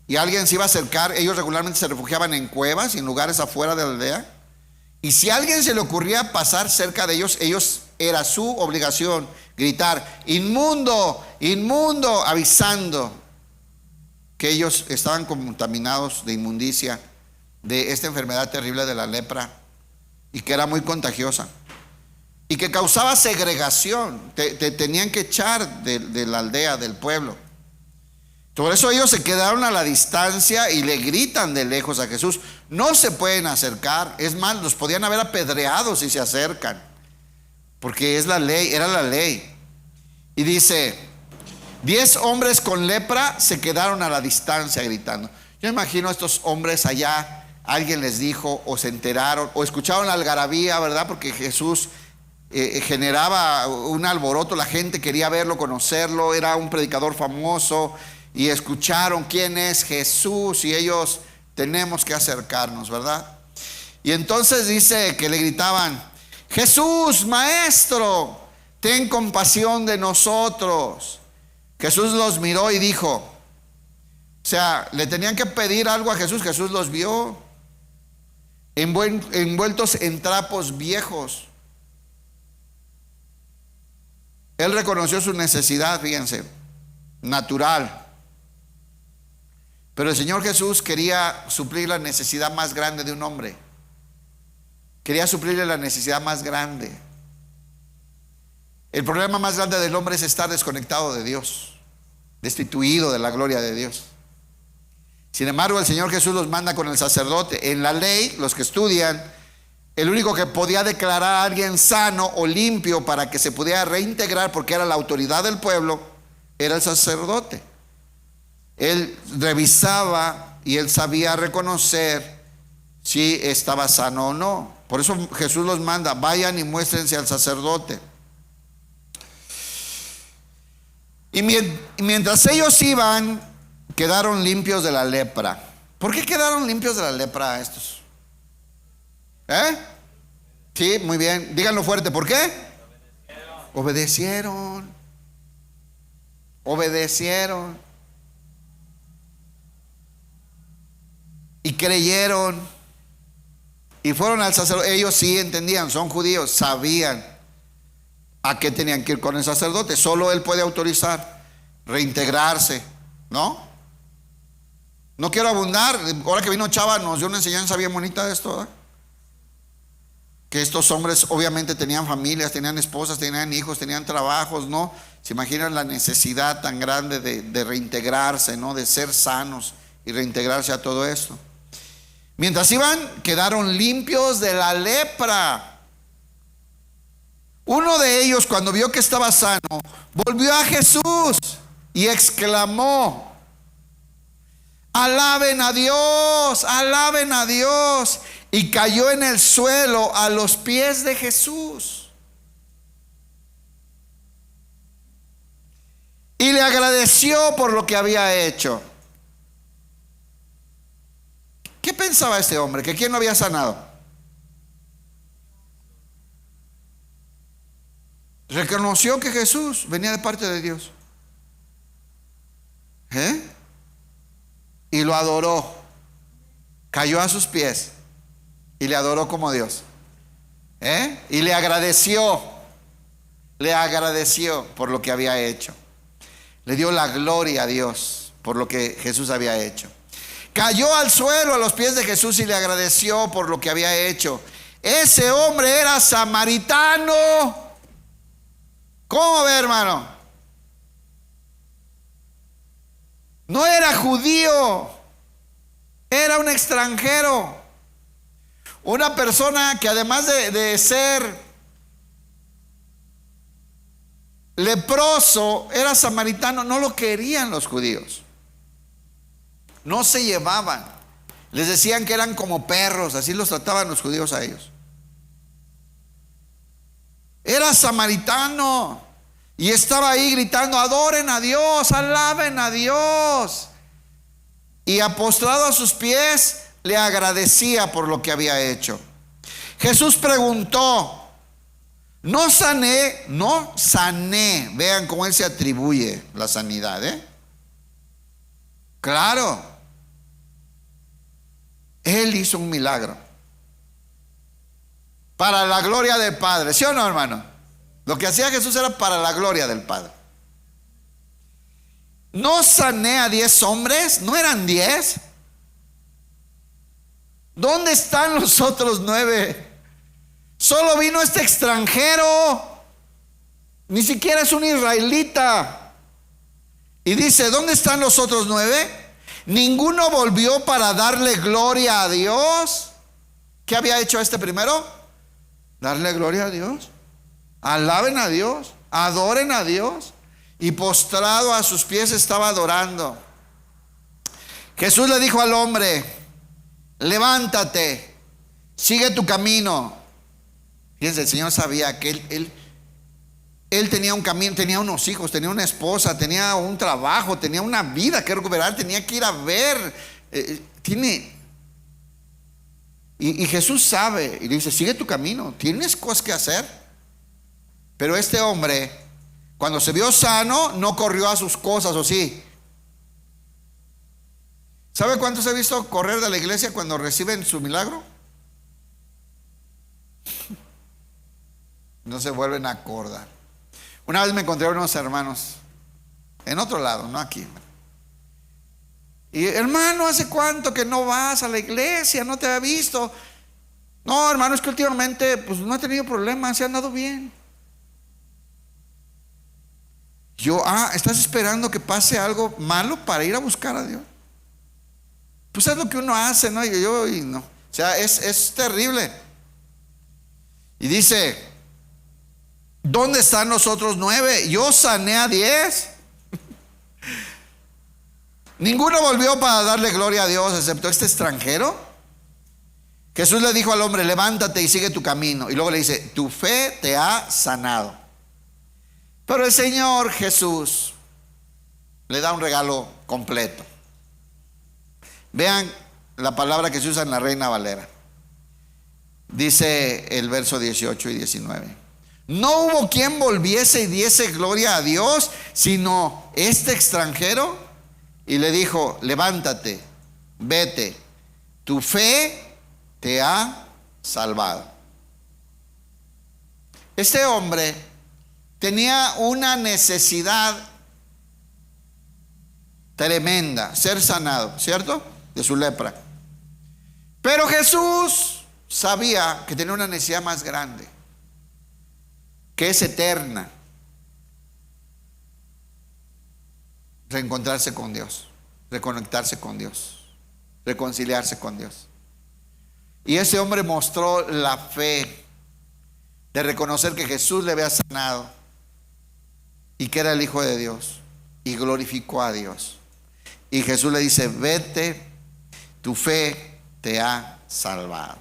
y alguien se iba a acercar, ellos regularmente se refugiaban en cuevas y en lugares afuera de la aldea. Y si a alguien se le ocurría pasar cerca de ellos era su obligación gritar: inmundo, inmundo, avisando que ellos estaban contaminados de inmundicia de esta enfermedad terrible de la lepra y que era muy contagiosa y que causaba segregación. Te tenían que echar de la aldea, del pueblo. Por eso ellos se quedaron a la distancia y le gritan de lejos a Jesús. No se pueden acercar. Es más, los podían haber apedreado si se acercan, porque es la ley, era la ley. Y dice, 10 hombres con lepra se quedaron a la distancia gritando. Yo imagino a estos hombres allá, alguien les dijo, o se enteraron, o escucharon la algarabía, ¿verdad? Porque Jesús generaba un alboroto, la gente quería verlo, conocerlo, era un predicador famoso, y escucharon quién es Jesús, y ellos tenemos que acercarnos, ¿verdad? Y entonces dice que le gritaban, Jesús, maestro, ten compasión de nosotros. Jesús los miró y dijo, o sea, le tenían que pedir algo a Jesús. Jesús los vio envueltos en trapos viejos. Él reconoció su necesidad, fíjense, natural. Pero el Señor Jesús quería suplir la necesidad más grande de un hombre. Quería suplirle la necesidad más grande. El problema más grande del hombre es estar desconectado de Dios, destituido de la gloria de Dios. Sin embargo, el Señor Jesús los manda con el sacerdote. En la ley, los que estudian, el único que podía declarar a alguien sano o limpio para que se pudiera reintegrar, porque era la autoridad del pueblo, era el sacerdote. Él revisaba y él sabía reconocer si estaba sano o no. Por eso Jesús los manda, vayan y muéstrense al sacerdote. Y mientras ellos iban, quedaron limpios de la lepra. ¿Por qué quedaron limpios de la lepra estos? Sí, muy bien, díganlo fuerte. ¿Por qué? Obedecieron. Y creyeron. Y fueron al sacerdote. Ellos sí entendían, son judíos, sabían a qué tenían que ir con el sacerdote. Solo él puede autorizar reintegrarse, ¿no? No quiero abundar. Ahora que vino Chava nos dio una enseñanza bien bonita de esto, ¿verdad? Que estos hombres obviamente tenían familias, tenían esposas, tenían hijos, tenían trabajos, ¿no? Se imaginan la necesidad tan grande de reintegrarse, ¿no? De ser sanos y reintegrarse a todo esto. Mientras iban, quedaron limpios de la lepra. Uno de ellos, cuando vio que estaba sano, volvió a Jesús y exclamó, alaben a Dios, alaben a Dios. Y cayó en el suelo a los pies de Jesús. Y le agradeció por lo que había hecho. ¿Qué pensaba este hombre? ¿Que quién lo había sanado? Reconoció que Jesús venía de parte de Dios. Y lo adoró. Cayó a sus pies y le adoró como Dios. Y le agradeció por lo que había hecho. Le dio la gloria a Dios por lo que Jesús había hecho. Cayó al suelo a los pies de Jesús y le agradeció por lo que había hecho. Ese hombre era samaritano. ¿Cómo ve, hermano? No era judío, era un extranjero. Una persona que además de ser leproso, era samaritano. No lo querían los judíos. No se llevaban. Les decían que eran como perros. Así los trataban los judíos a ellos. Era samaritano. Y estaba ahí gritando, adoren a Dios, alaben a Dios. Y apostrado a sus pies, le agradecía por lo que había hecho. Jesús preguntó, no sané. Vean cómo él se atribuye la sanidad, Claro, él hizo un milagro para la gloria del Padre, ¿sí o no, hermano? Lo que hacía Jesús era para la gloria del Padre. No sané a 10 hombres, no eran 10. ¿Dónde están los otros 9? Solo vino este extranjero, ni siquiera es un israelita. Y dice, ¿dónde están los otros 9? Ninguno volvió para darle gloria a Dios. ¿Qué había hecho este primero? Darle gloria a Dios. Alaben a Dios, adoren a Dios. Y postrado a sus pies estaba adorando. Jesús le dijo al hombre: levántate, sigue tu camino. Fíjense, el Señor sabía que él tenía un camino, tenía unos hijos, tenía una esposa, tenía un trabajo, tenía una vida que recuperar, tenía que ir a ver. Y Jesús sabe y le dice: sigue tu camino, tienes cosas que hacer. Pero este hombre, cuando se vio sano, no corrió a sus cosas, ¿o sí? ¿Sabe cuántos he visto correr de la iglesia cuando reciben su milagro? No se vuelven a acordar. Una vez me encontré a unos hermanos en otro lado, no aquí. Y hermano, ¿hace cuánto que no vas a la iglesia? No te había visto. No, hermano, es que últimamente pues no he tenido problemas, se ha andado bien. Yo, ¿estás esperando que pase algo malo para ir a buscar a Dios? Pues es lo que uno hace, ¿no? Y no. O sea, es terrible. Y dice: ¿dónde están los otros 9? Yo sané a 10. Ninguno volvió para darle gloria a Dios, excepto este extranjero. Jesús le dijo al hombre: levántate y sigue tu camino. Y luego le dice: tu fe te ha sanado. Pero el Señor Jesús le da un regalo completo. Vean la palabra que se usa en la Reina Valera. Dice el verso 18 y 19: no hubo quien volviese y diese gloria a Dios, sino este extranjero. Y le dijo: levántate, vete, tu fe te ha salvado. Este hombre tenía una necesidad tremenda: ser sanado, ¿cierto? De su lepra. Pero Jesús sabía que tenía una necesidad más grande, que es eterna: reencontrarse con Dios, reconectarse con Dios, reconciliarse con Dios. Y ese hombre mostró la fe de reconocer que Jesús le había sanado y que era el Hijo de Dios, y glorificó a Dios. Y Jesús le dice: vete, tu fe te ha salvado.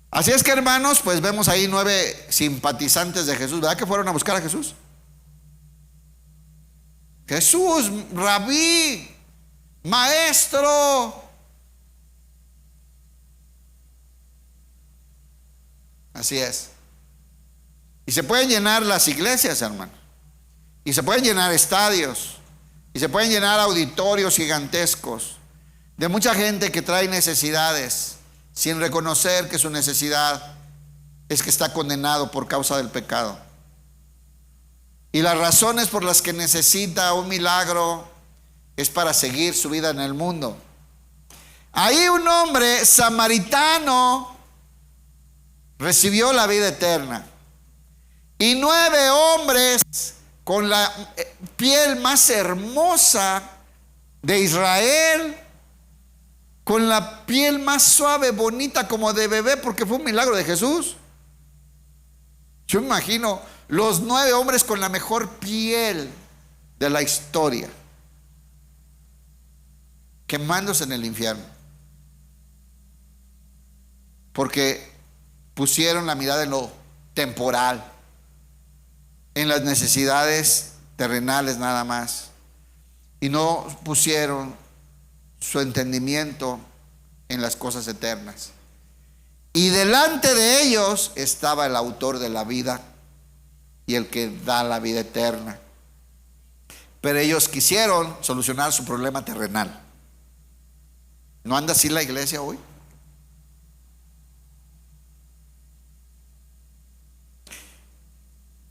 Así es que, hermanos, pues vemos ahí 9 simpatizantes de Jesús, ¿verdad? Que fueron a buscar a Jesús. Jesús, rabí, maestro. Así es. Y se pueden llenar las iglesias, hermano. Y se pueden llenar estadios. Y se pueden llenar auditorios gigantescos de mucha gente que trae necesidades, sin reconocer que su necesidad es que está condenado por causa del pecado. Y las razones por las que necesita un milagro es para seguir su vida en el mundo. Ahí un hombre samaritano recibió la vida eterna. Y 9 hombres con la piel más hermosa de Israel, con la piel más suave, bonita, como de bebé, porque fue un milagro de Jesús. Yo me imagino los 9 hombres con la mejor piel de la historia, quemándose en el infierno, porque pusieron la mirada en lo temporal, en las necesidades terrenales nada más, y no pusieron su entendimiento en las cosas eternas. Y delante de ellos estaba el autor de la vida y el que da la vida eterna. Pero ellos quisieron solucionar su problema terrenal. ¿No anda así la iglesia hoy?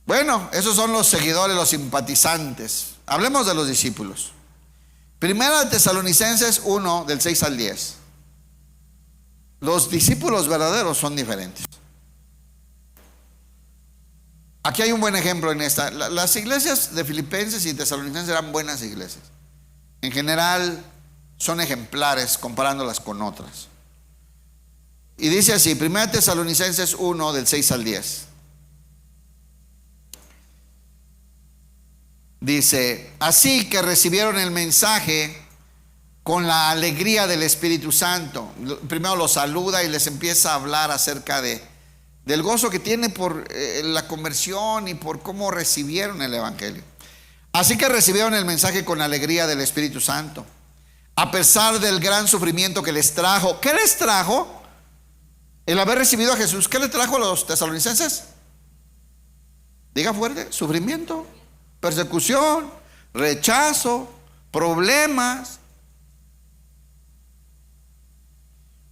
Bueno, esos son los seguidores, los simpatizantes. Hablemos de los discípulos. Primera de Tesalonicenses 1, del 6 al 10. Los discípulos verdaderos son diferentes. Aquí hay un buen ejemplo en esta. Las iglesias de Filipenses y Tesalonicenses eran buenas iglesias. En general son ejemplares comparándolas con otras. Y dice así, 1 Tesalonicenses 1 del 6 al 10. Dice, así que recibieron el mensaje con la alegría del Espíritu Santo. Primero los saluda y les empieza a hablar acerca del gozo que tiene por la conversión y por cómo recibieron el Evangelio. Así que recibieron el mensaje con alegría del Espíritu Santo, a pesar del gran sufrimiento que les trajo. ¿Qué les trajo? El haber recibido a Jesús. ¿Qué les trajo a los tesalonicenses? Diga fuerte: sufrimiento, persecución, rechazo, problemas.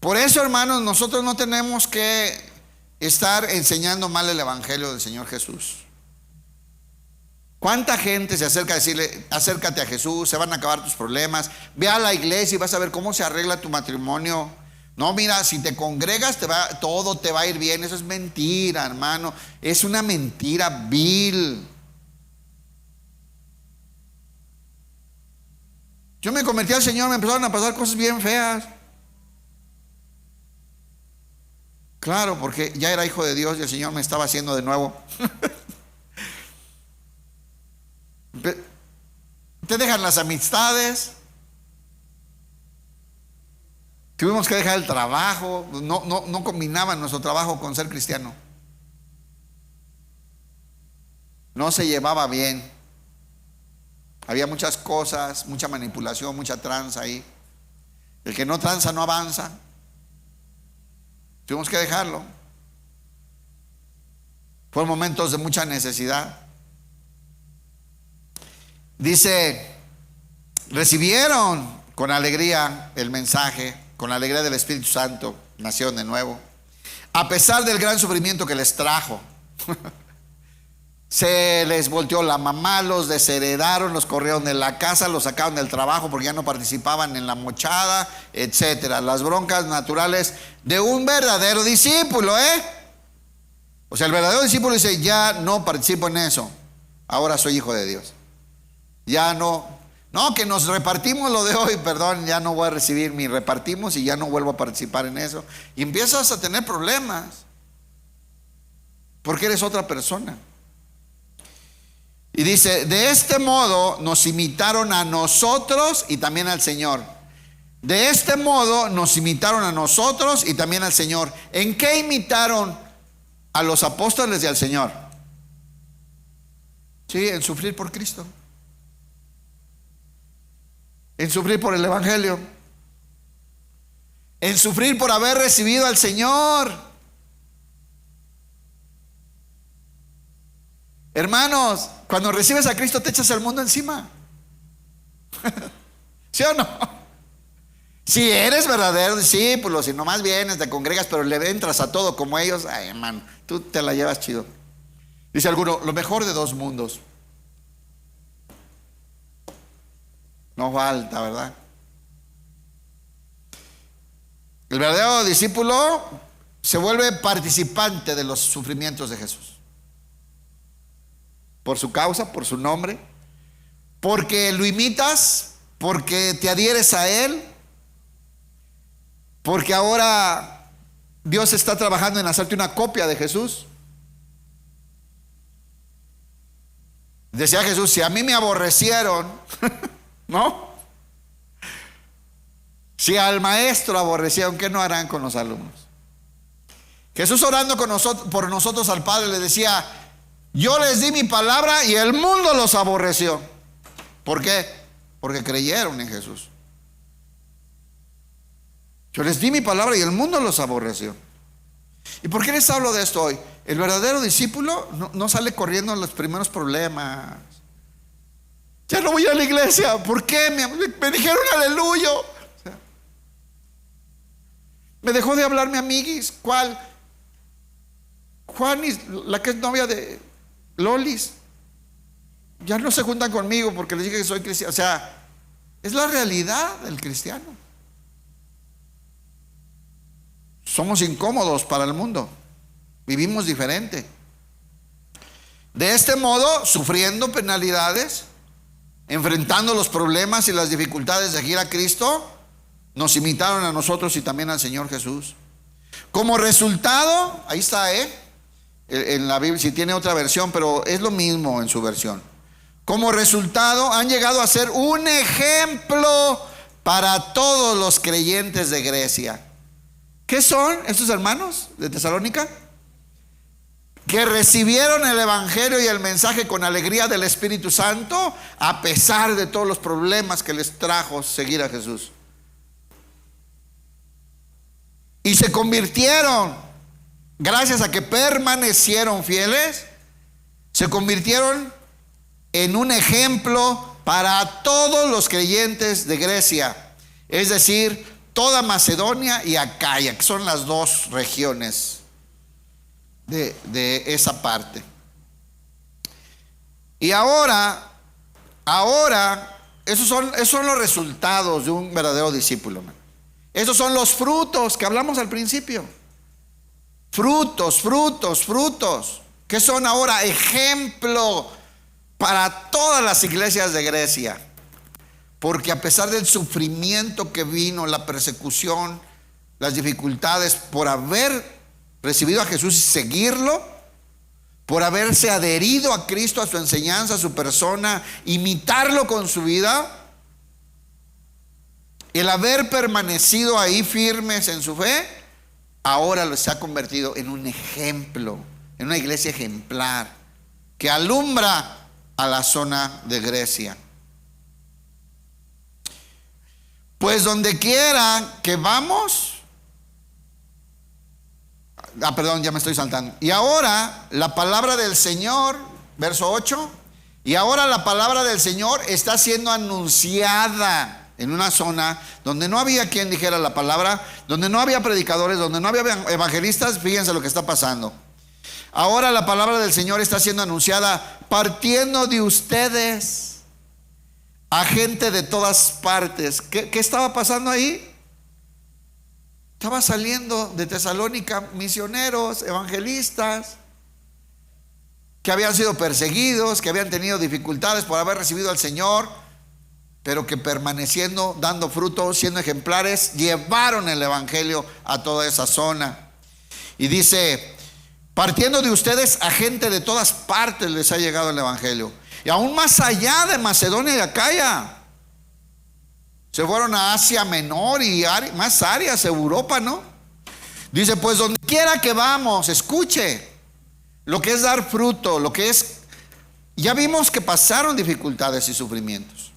Por eso, hermanos, nosotros no tenemos que estar enseñando mal el Evangelio del Señor Jesús. ¿Cuánta gente se acerca a decirle: acércate a Jesús, se van a acabar tus problemas, ve a la iglesia y vas a ver cómo se arregla tu matrimonio? No, mira, si te congregas todo te va a ir bien. Eso es mentira, hermano. Es una mentira vil. Yo me convertí al Señor, me empezaron a pasar cosas bien feas. Claro, porque ya era hijo de Dios y el Señor me estaba haciendo de nuevo. Te dejan las amistades. Tuvimos que dejar el trabajo. No combinaban nuestro trabajo con ser cristiano. No se llevaba bien. Había muchas cosas, mucha manipulación, mucha tranza ahí. El que no tranza no avanza. Tuvimos que dejarlo. Fueron momentos de mucha necesidad. Dice, recibieron con alegría el mensaje, con la alegría del Espíritu Santo, nacieron de nuevo, a pesar del gran sufrimiento que les trajo. Se les volteó la mamá, los desheredaron, los corrieron de la casa, los sacaron del trabajo porque ya no participaban en la mochada, etcétera. Las broncas naturales de un verdadero discípulo, O sea, el verdadero discípulo dice: ya no participo en eso, ahora soy hijo de Dios. Ya no, que nos repartimos lo de hoy, perdón, ya no voy a recibir mi repartimos y ya no vuelvo a participar en eso. Y empiezas a tener problemas porque eres otra persona. Y dice, de este modo nos imitaron a nosotros y también al Señor. De este modo nos imitaron a nosotros y también al Señor. ¿En qué imitaron a los apóstoles y al Señor? Sí, en sufrir por Cristo. En sufrir por el Evangelio. En sufrir por haber recibido al Señor. Hermanos, cuando recibes a Cristo te echas el mundo encima. ¿Sí o no? Si eres verdadero discípulo, si nomás vienes, te congregas, pero le entras a todo como ellos, ay, hermano, tú te la llevas chido. Dice alguno, lo mejor de dos mundos. No falta, ¿verdad? El verdadero discípulo se vuelve participante de los sufrimientos de Jesús. Por su causa, por su nombre, porque lo imitas, porque te adhieres a Él, porque ahora Dios está trabajando en hacerte una copia de Jesús. Decía Jesús, si a mí me aborrecieron, ¿no? Si al maestro aborrecieron, ¿qué no harán con los alumnos? Jesús orando por nosotros al Padre le decía, yo les di mi palabra y el mundo los aborreció. ¿Por qué? Porque creyeron en Jesús. Yo les di mi palabra y el mundo los aborreció. ¿Y por qué les hablo de esto hoy? El verdadero discípulo no sale corriendo en los primeros problemas. Ya no voy a la iglesia. ¿Por qué? Me dijeron aleluya. O sea, me dejó de hablar mi amiguis. ¿Cuál? Juanis, la que es novia de Lolis. Ya no se juntan conmigo porque les dije que soy cristiano. O sea, es la realidad del cristiano. somos incómodos para el mundo, vivimos diferente. De este modo, sufriendo penalidades, enfrentando los problemas y las dificultades de seguir a Cristo, nos imitaron a nosotros y también al Señor Jesús. Como resultado, ahí está, en la Biblia, si tiene otra versión, pero es lo mismo en su versión. Como resultado, han llegado a ser un ejemplo para todos los creyentes de Grecia. ¿Qué son estos hermanos de Tesalónica? Que recibieron el evangelio y el mensaje con alegría del Espíritu Santo, a pesar de todos los problemas que les trajo seguir a Jesús. Y se convirtieron, gracias a que permanecieron fieles, se convirtieron en un ejemplo para todos los creyentes de Grecia, es decir, toda Macedonia y Acaya, que son las dos regiones de esa parte. Y ahora esos son los resultados de un verdadero discípulo, man. Esos son los frutos que hablamos al principio. Frutos, que son ahora ejemplo para todas las iglesias de Grecia. Porque a pesar del sufrimiento que vino, la persecución, las dificultades por haber recibido a Jesús y seguirlo, por haberse adherido a Cristo, a su enseñanza, a su persona, imitarlo con su vida, el haber permanecido ahí firmes en su fe, ahora se ha convertido en un ejemplo, en una iglesia ejemplar que alumbra a la zona de Grecia. Pues donde quiera que vamos, ya me estoy saltando. Y ahora la palabra del Señor, verso 8, y ahora la palabra del Señor está siendo anunciada en una zona donde no había quien dijera la palabra, donde no había predicadores, donde no había evangelistas. Fíjense lo que está pasando. Ahora la palabra del Señor está siendo anunciada partiendo de ustedes a gente de todas partes. ¿Qué estaba pasando ahí? Estaba saliendo de Tesalónica misioneros, evangelistas, que habían sido perseguidos, que habían tenido dificultades por haber recibido al Señor, pero que permaneciendo, dando fruto, siendo ejemplares, llevaron el evangelio a toda esa zona. Y dice, partiendo de ustedes a gente de todas partes les ha llegado el evangelio, y aún más allá de Macedonia y Acaya. Se fueron a Asia Menor y más áreas, Europa, ¿no? Dice, pues donde quiera que vamos, escuche lo que es dar fruto, lo que es, ya vimos que pasaron dificultades y sufrimientos.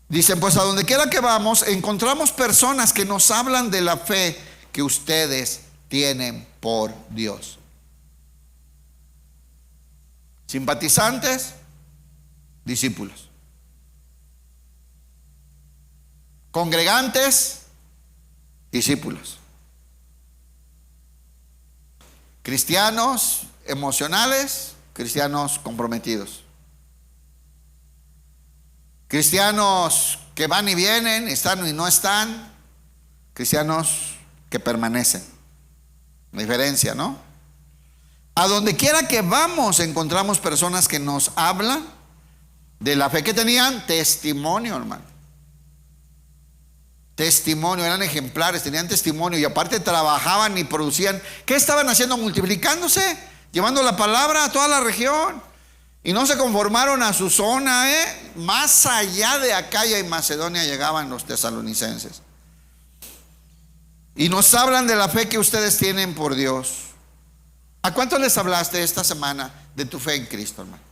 Dicen, pues a donde quiera que vamos, encontramos personas que nos hablan de la fe que ustedes tienen por Dios. Simpatizantes, discípulos. Congregantes, discípulos. Cristianos emocionales, cristianos comprometidos. Cristianos que van y vienen, están y no están, cristianos que permanecen. La diferencia, ¿no? A donde quiera que vamos encontramos personas que nos hablan de la fe que tenían, testimonio, hermano. Testimonio, eran ejemplares, tenían testimonio y aparte trabajaban y producían. ¿Qué estaban haciendo? Multiplicándose, llevando la palabra a toda la región. Y no se conformaron a su zona, más allá de Acaya y Macedonia llegaban los tesalonicenses. Y nos hablan de la fe que ustedes tienen por Dios. ¿A cuánto les hablaste esta semana de tu fe en Cristo, hermano?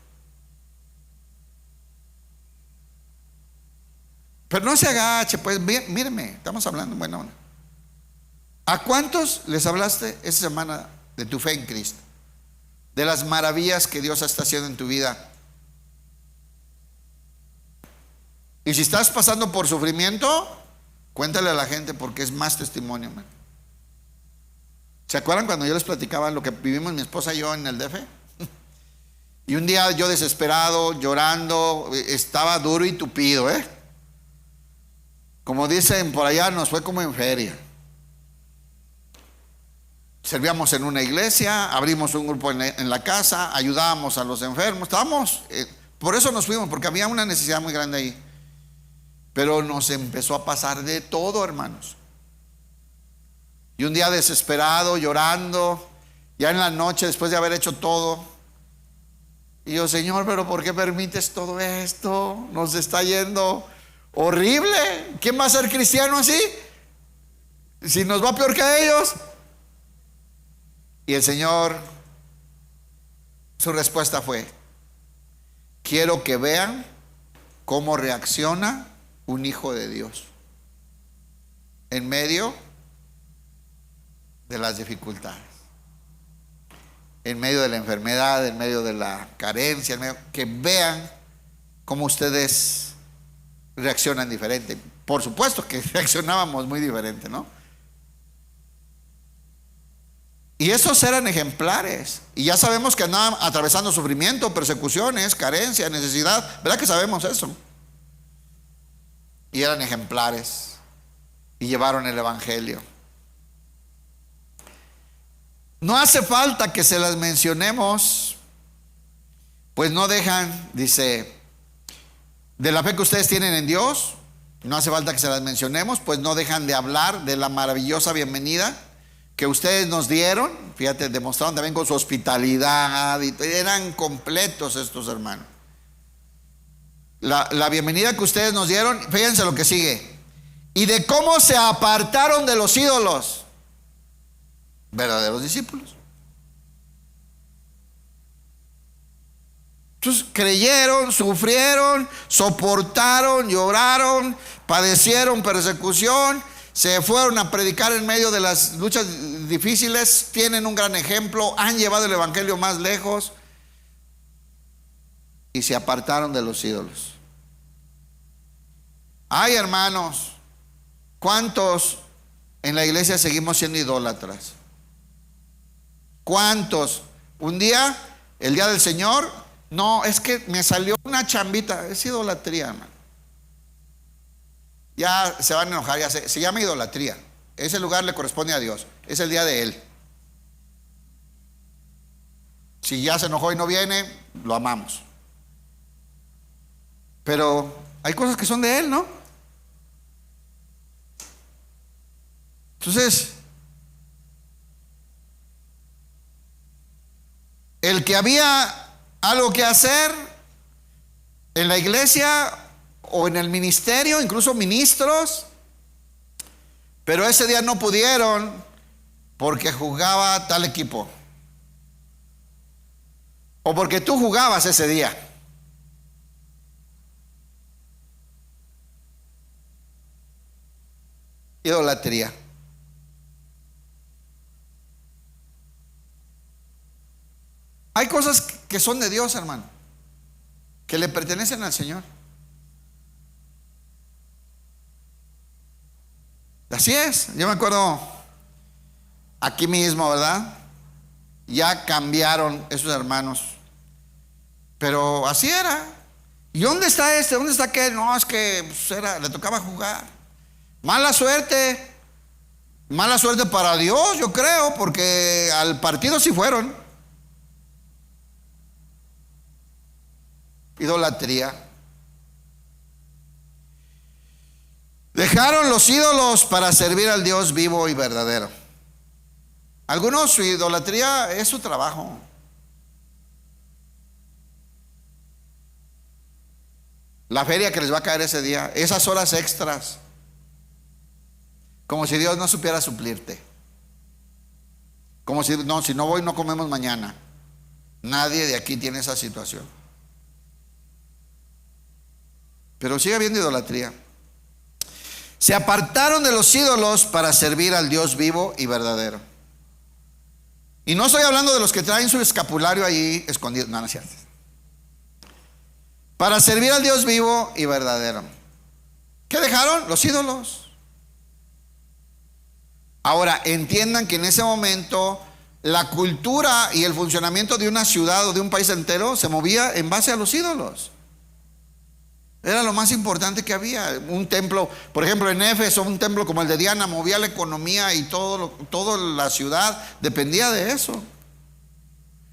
Pero no se agache, pues míreme, estamos hablando en buena onda. ¿A cuántos les hablaste esta semana de tu fe en Cristo? De las maravillas que Dios está haciendo en tu vida. Y si estás pasando por sufrimiento, cuéntale a la gente, porque es más testimonio, man. ¿Se acuerdan cuando yo les platicaba lo que vivimos mi esposa y yo en el DF? Y un día yo desesperado, llorando, estaba duro y tupido, Como dicen por allá, nos fue como en feria. servíamos en una iglesia, abrimos un grupo en la casa, ayudábamos a los enfermos, estábamos, por eso nos fuimos, porque había una necesidad muy grande ahí. Pero nos empezó a pasar de todo, hermanos. Y un día desesperado, llorando, ya en la noche, después de haber hecho todo, y yo, Señor, pero ¿por qué permites todo esto? Nos está yendo horrible. ¿Quién va a ser cristiano así? Si nos va peor que ellos. Y el Señor, su respuesta fue: quiero que vean cómo reacciona un hijo de Dios en medio de las dificultades, en medio de la enfermedad, en medio de la carencia, que vean cómo ustedes reaccionan diferente. Por supuesto que reaccionábamos muy diferente, ¿no? Y esos eran ejemplares. Y ya sabemos que andaban atravesando sufrimiento, persecuciones, carencia, necesidad. ¿Verdad que sabemos eso? Y eran ejemplares. Y llevaron el evangelio. No hace falta que se las mencionemos, pues no dejan, dice, de la fe que ustedes tienen en Dios. No hace falta que se las mencionemos, pues no dejan de hablar de la maravillosa bienvenida que ustedes nos dieron. Fíjate, demostraron también con su hospitalidad, y eran completos estos hermanos. La bienvenida que ustedes nos dieron, fíjense lo que sigue. Y de cómo se apartaron de los ídolos, verdaderos discípulos. Entonces creyeron, sufrieron, soportaron, lloraron, padecieron persecución, se fueron a predicar en medio de las luchas difíciles, tienen un gran ejemplo, han llevado el evangelio más lejos y se apartaron de los ídolos. Ay, hermanos, ¿cuántos en la iglesia seguimos siendo idólatras? ¿Cuántos? Un día, el día del Señor, no, es que me salió una chambita. Es idolatría, hermano. Ya se van a enojar, ya se llama idolatría. Ese lugar le corresponde a Dios, es el día de Él. Si ya se enojó y no viene, lo amamos. Pero hay cosas que son de Él, ¿no? Entonces, el que había algo que hacer en la iglesia o en el ministerio, incluso ministros, pero ese día no pudieron porque jugaba tal equipo, o porque tú jugabas ese día. Idolatría. Hay cosas que son de Dios, hermano, que le pertenecen al Señor. Así es. Yo me acuerdo aquí mismo, ¿verdad? Ya cambiaron esos hermanos, pero así era. ¿Y dónde está este? ¿Dónde está aquel? No, es que pues, le tocaba jugar. Mala suerte para Dios, yo creo, porque al partido sí fueron. Idolatría. Dejaron los ídolos para servir al Dios vivo y verdadero. Algunos, su idolatría es su trabajo. La feria que les va a caer ese día, esas horas extras, como si Dios no supiera suplirte. Como si no voy no comemos mañana. Nadie de aquí tiene esa situación. Pero sigue habiendo idolatría. Se apartaron de los ídolos para servir al Dios vivo y verdadero. Y no estoy hablando de los que traen su escapulario ahí escondido. No, no es cierto. Para servir al Dios vivo y verdadero. ¿Qué dejaron? Los ídolos. Ahora, entiendan que en ese momento la cultura y el funcionamiento de una ciudad o de un país entero se movía en base a los ídolos. Era lo más importante que había. Un templo, por ejemplo, en Éfeso, un templo como el de Diana movía la economía y toda la ciudad dependía de eso.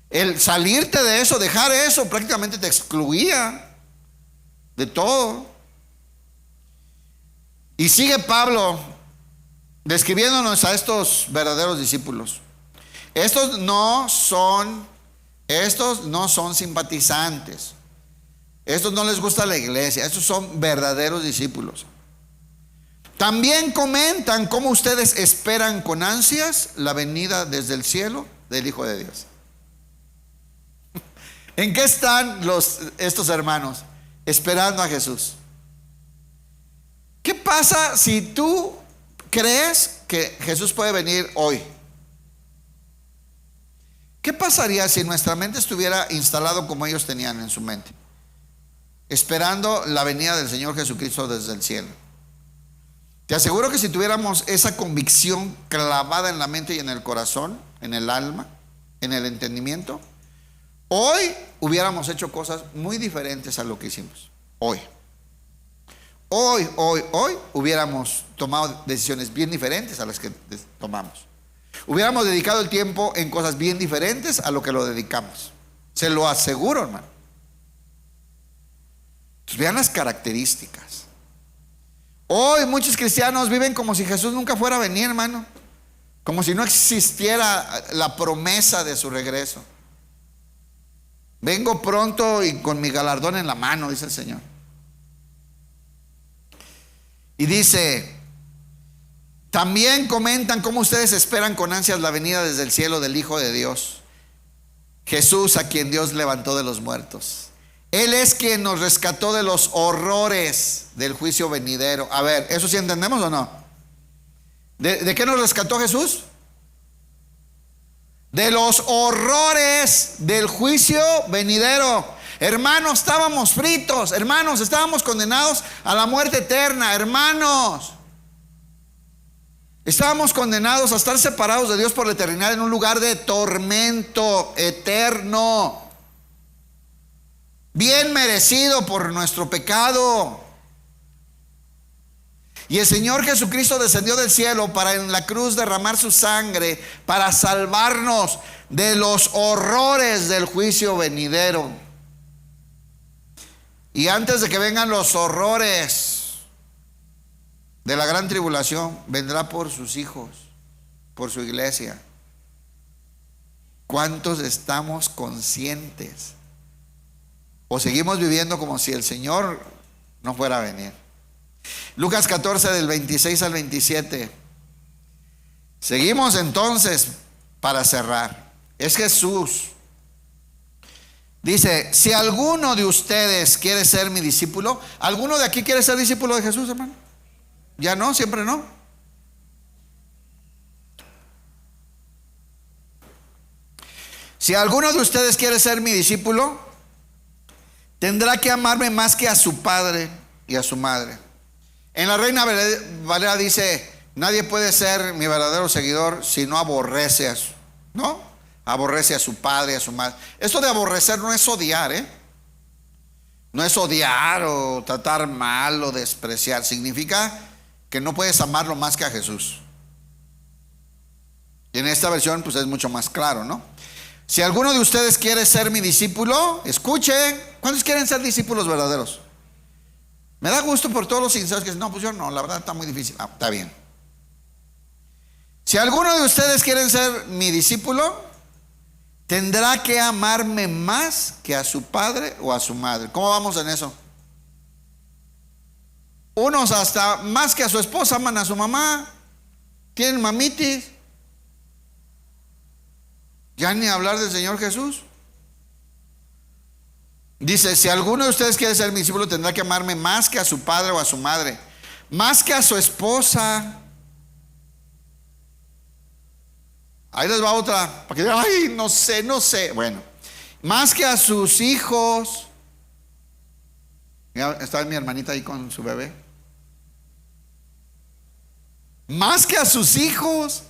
El salirte de eso, dejar eso, prácticamente te excluía de todo. Y sigue Pablo describiéndonos a estos verdaderos discípulos. Estos no son simpatizantes. Estos no les gusta la iglesia. Estos son verdaderos discípulos. También comentan cómo ustedes esperan con ansias la venida desde el cielo del Hijo de Dios. ¿En qué están estos hermanos? Esperando a Jesús. ¿Qué pasa si tú crees que Jesús puede venir hoy? ¿Qué pasaría si nuestra mente estuviera instalado como ellos tenían en su mente? Esperando la venida del Señor Jesucristo desde el cielo. Te aseguro que si tuviéramos esa convicción clavada en la mente y en el corazón, en el alma, en el entendimiento, hoy hubiéramos hecho cosas muy diferentes a lo que hicimos. Hoy hubiéramos tomado decisiones bien diferentes a las que tomamos. Hubiéramos dedicado el tiempo en cosas bien diferentes a lo que lo dedicamos. Se lo aseguro, hermano. Entonces, vean las características. Hoy muchos cristianos viven como si Jesús nunca fuera a venir, hermano. Como si no existiera la promesa de su regreso. Vengo pronto y con mi galardón en la mano, dice el Señor. Y dice, también comentan cómo ustedes esperan con ansias la venida desde el cielo del Hijo de Dios, Jesús, a quien Dios levantó de los muertos. Él es quien nos rescató de los horrores del juicio venidero. A ver, ¿eso sí entendemos o no? ¿De qué nos rescató Jesús? De los horrores del juicio venidero. Hermanos, estábamos fritos. Hermanos, estábamos condenados a la muerte eterna. Hermanos, estábamos condenados a estar separados de Dios por la eternidad en un lugar de tormento eterno, bien merecido por nuestro pecado. Y el Señor Jesucristo descendió del cielo para en la cruz derramar su sangre para salvarnos de los horrores del juicio venidero. Y antes de que vengan los horrores de la gran tribulación, vendrá por sus hijos, por su iglesia. ¿Cuántos estamos conscientes? ¿O seguimos viviendo como si el Señor no fuera a venir? Lucas 14 del 26 al 27. Seguimos entonces para cerrar. Es Jesús. Dice, si alguno de ustedes quiere ser mi discípulo. ¿Alguno de aquí quiere ser discípulo de Jesús, hermano? Ya no, siempre no. Si alguno de ustedes quiere ser mi discípulo, tendrá que amarme más que a su padre y a su madre. En la Reina Valera dice, nadie puede ser mi verdadero seguidor si no aborrece a su, ¿no? Aborrece a su padre y a su madre. Esto de aborrecer no es odiar, no es odiar o tratar mal o despreciar. Significa que no puedes amarlo más que a Jesús. Y en esta versión pues es mucho más claro, ¿no? Si alguno de ustedes quiere ser mi discípulo, escuchen. ¿Cuántos quieren ser discípulos verdaderos? Me da gusto por todos los sinceros que dicen, no, pues yo no, la verdad está muy difícil. Ah, está bien. Si alguno de ustedes quieren ser mi discípulo, tendrá que amarme más que a su padre o a su madre. ¿Cómo vamos en eso? Unos hasta más que a su esposa aman a su mamá. Tienen mamitis. Ya ni hablar del Señor Jesús. Dice, si alguno de ustedes quiere ser mi discípulo, tendrá que amarme más que a su padre o a su madre, más que a su esposa. Ahí les va otra, para que digan, ay, no sé. Bueno, más que a sus hijos. Mira, está mi hermanita ahí con su bebé. Más que a sus hijos.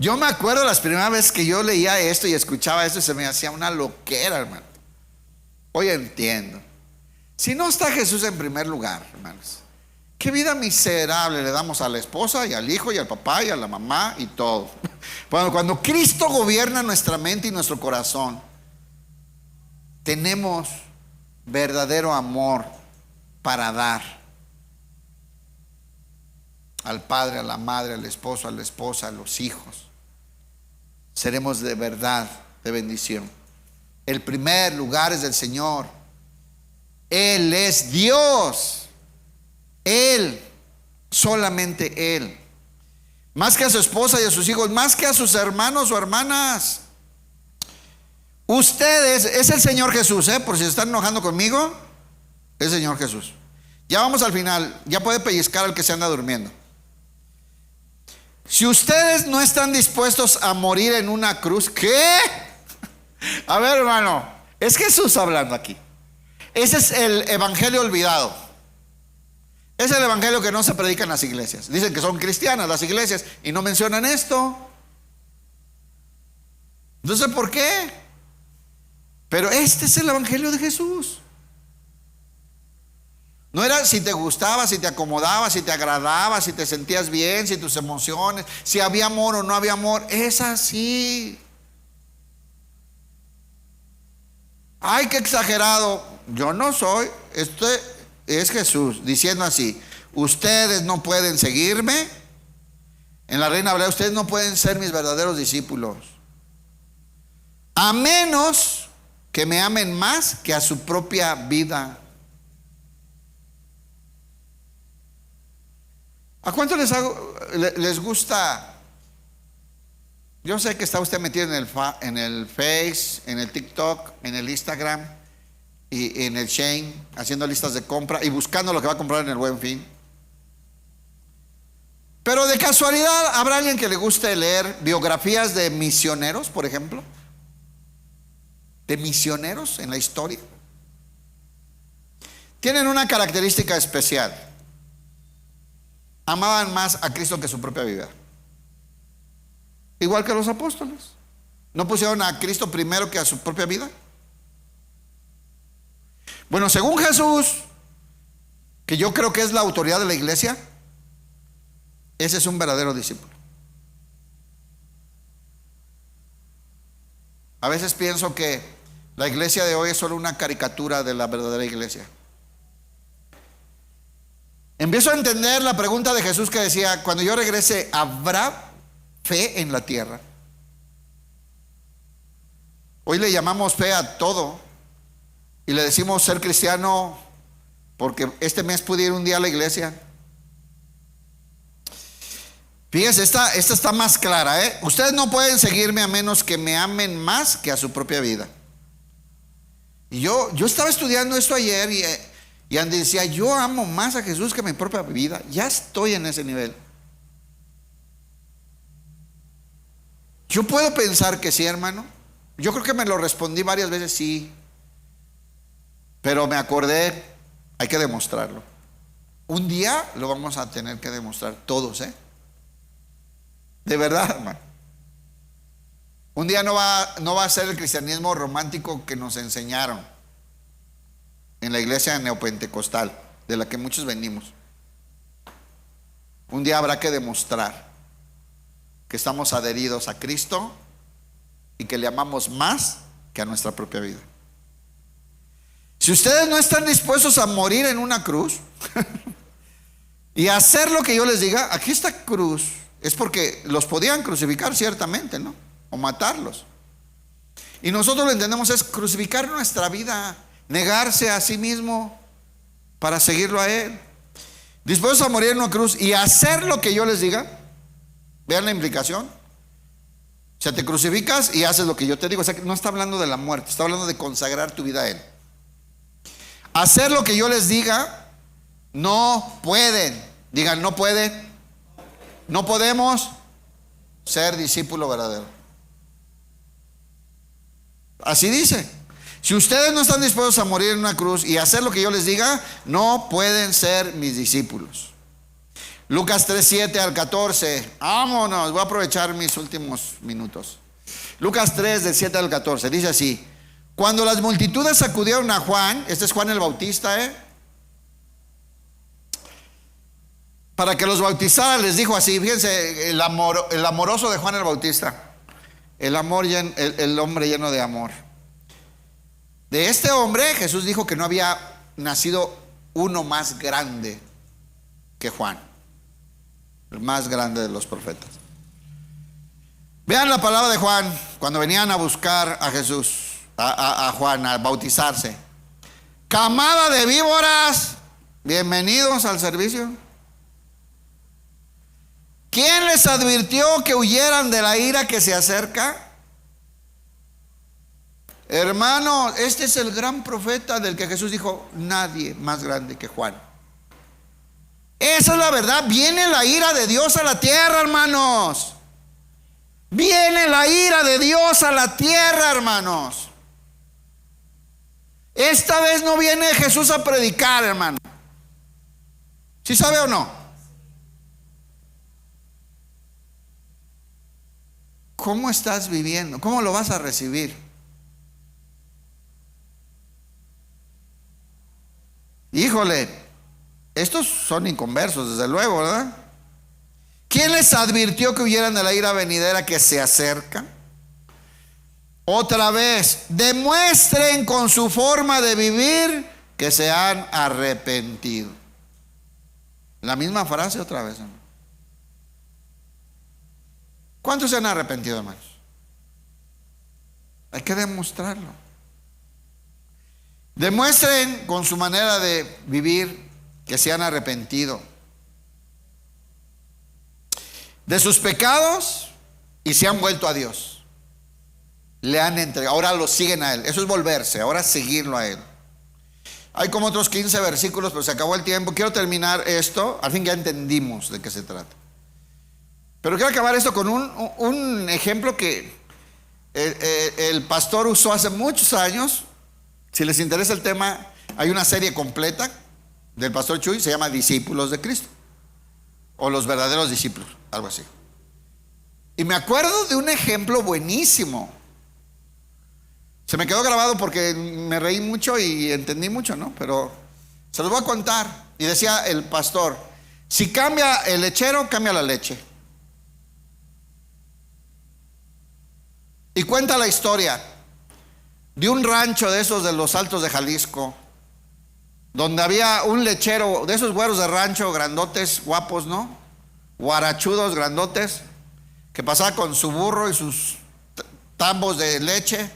Yo me acuerdo las primeras veces que yo leía esto y escuchaba esto y se me hacía una loquera, hermano. Hoy entiendo. Si no está Jesús en primer lugar, hermanos, qué vida miserable le damos a la esposa y al hijo y al papá y a la mamá y todo. Cuando Cristo gobierna nuestra mente y nuestro corazón, tenemos verdadero amor para dar al padre, a la madre, al esposo, a la esposa, a los hijos. Seremos de verdad de bendición. El primer lugar es del Señor. Él es Dios. Él, solamente Él. Más que a su esposa y a sus hijos, más que a sus hermanos o hermanas. Ustedes, es el Señor Jesús, por si se están enojando conmigo, es el Señor Jesús. Ya vamos al final, ya puede pellizcar al que se anda durmiendo. Si ustedes no están dispuestos a morir en una cruz, ¿qué? A ver, hermano, es Jesús hablando aquí. Ese es el evangelio olvidado. Es el evangelio que no se predica en las iglesias. Dicen que son cristianas las iglesias y no mencionan esto. No sé por qué, pero este es el evangelio de Jesús. No era si te gustaba, si te acomodaba, si te agradaba, si te sentías bien, si tus emociones, si había amor o no había amor. Es así. Ay, qué exagerado. Yo no soy. Este es Jesús diciendo así: ustedes no pueden seguirme. En la Reina Valera, ustedes no pueden ser mis verdaderos discípulos a menos que me amen más que a su propia vida. ¿A cuánto les gusta? Yo sé que está usted metido en el Face, en el TikTok, en el Instagram y en el Shein, haciendo listas de compra y buscando lo que va a comprar en el Buen Fin. Pero de casualidad, ¿habrá alguien que le guste leer biografías de misioneros, por ejemplo? De misioneros en la historia. Tienen una característica especial: amaban más a Cristo que su propia vida. Igual que los apóstoles. ¿No pusieron a Cristo primero que a su propia vida? Bueno, según Jesús, que yo creo que es la autoridad de la iglesia, ese es un verdadero discípulo. A veces pienso que la iglesia de hoy es solo una caricatura de la verdadera iglesia. Empiezo a entender la pregunta de Jesús que decía: cuando yo regrese, ¿habrá fe en la tierra? Hoy le llamamos fe a todo y le decimos ser cristiano porque este mes pude ir un día a la iglesia. Fíjense, esta está más clara, Ustedes no pueden seguirme a menos que me amen más que a su propia vida. Y yo estaba estudiando esto ayer y Andy decía: yo amo más a Jesús que a mi propia vida. Ya estoy en ese nivel. Yo puedo pensar que sí, hermano. Yo creo que me lo respondí varias veces, sí. Pero me acordé, hay que demostrarlo. Un día lo vamos a tener que demostrar todos, de verdad, hermano. Un día no va a ser el cristianismo romántico que nos enseñaron en la iglesia neopentecostal, de la que muchos venimos. Un día habrá que demostrar que estamos adheridos a Cristo y que le amamos más que a nuestra propia vida. Si ustedes no están dispuestos a morir en una cruz y hacer lo que yo les diga, aquí esta cruz es porque los podían crucificar ciertamente, ¿no? O matarlos. Y nosotros lo entendemos es crucificar nuestra vida, negarse a sí mismo para seguirlo a Él. Dispuestos a morir en una cruz y hacer lo que yo les diga. Vean la implicación. O sea, te crucificas y haces lo que yo te digo. O sea, que no está hablando de la muerte, está hablando de consagrar tu vida a Él. Hacer lo que yo les diga, no pueden. Digan, no pueden. No podemos ser discípulo verdadero. Así dice: si ustedes no están dispuestos a morir en una cruz y hacer lo que yo les diga, no pueden ser mis discípulos. Lucas 3:7 al 14. Vámonos, voy a aprovechar mis últimos minutos. Lucas 3, del 7 al 14. Dice así: Cuando las multitudes acudieron a Juan, este es Juan el Bautista, para que los bautizara, les dijo así, fíjense, el amoroso de Juan el Bautista, el hombre lleno de amor. De este hombre Jesús dijo que no había nacido uno más grande que Juan, el más grande de los profetas. Vean la palabra de Juan cuando venían a buscar a Jesús, a Juan, a bautizarse. Camada de víboras, bienvenidos al servicio. ¿Quién les advirtió que huyeran de la ira que se acerca? Hermano, este es el gran profeta del que Jesús dijo, nadie más grande que Juan. Esa es la verdad. Viene la ira de Dios a la tierra, hermanos. Viene la ira de Dios a la tierra, hermanos. Esta vez no viene Jesús a predicar, hermano. ¿Sí sabe o no? ¿Cómo estás viviendo? ¿Cómo lo vas a recibir? Híjole, estos son inconversos, desde luego, ¿verdad? ¿Quién les advirtió que huyeran de la ira venidera que se acerca? Otra vez, demuestren con su forma de vivir que se han arrepentido. La misma frase otra vez, hermano. ¿Cuántos se han arrepentido, hermanos? Hay que demostrarlo. Demuestren con su manera de vivir que se han arrepentido de sus pecados y se han vuelto a Dios. Le han entregado, ahora lo siguen a Él. Eso es volverse, ahora seguirlo a Él. Hay como otros 15 versículos, pero se acabó el tiempo. Quiero terminar esto, al fin ya entendimos de qué se trata. Pero quiero acabar esto con un ejemplo que el pastor usó hace muchos años. Si les interesa el tema, hay una serie completa del pastor Chuy, se llama Discípulos de Cristo, o los verdaderos discípulos, algo así. Y me acuerdo de un ejemplo buenísimo. Se me quedó grabado porque me reí mucho y entendí mucho, ¿no? Pero se los voy a contar. Y decía el pastor, si cambia el lechero, cambia la leche. Y cuenta la historia de un rancho de esos de los Altos de Jalisco, donde había un lechero de esos güeros de rancho, grandotes, guapos, ¿no? Guarachudos, grandotes, que pasaba con su burro y sus tambos de leche,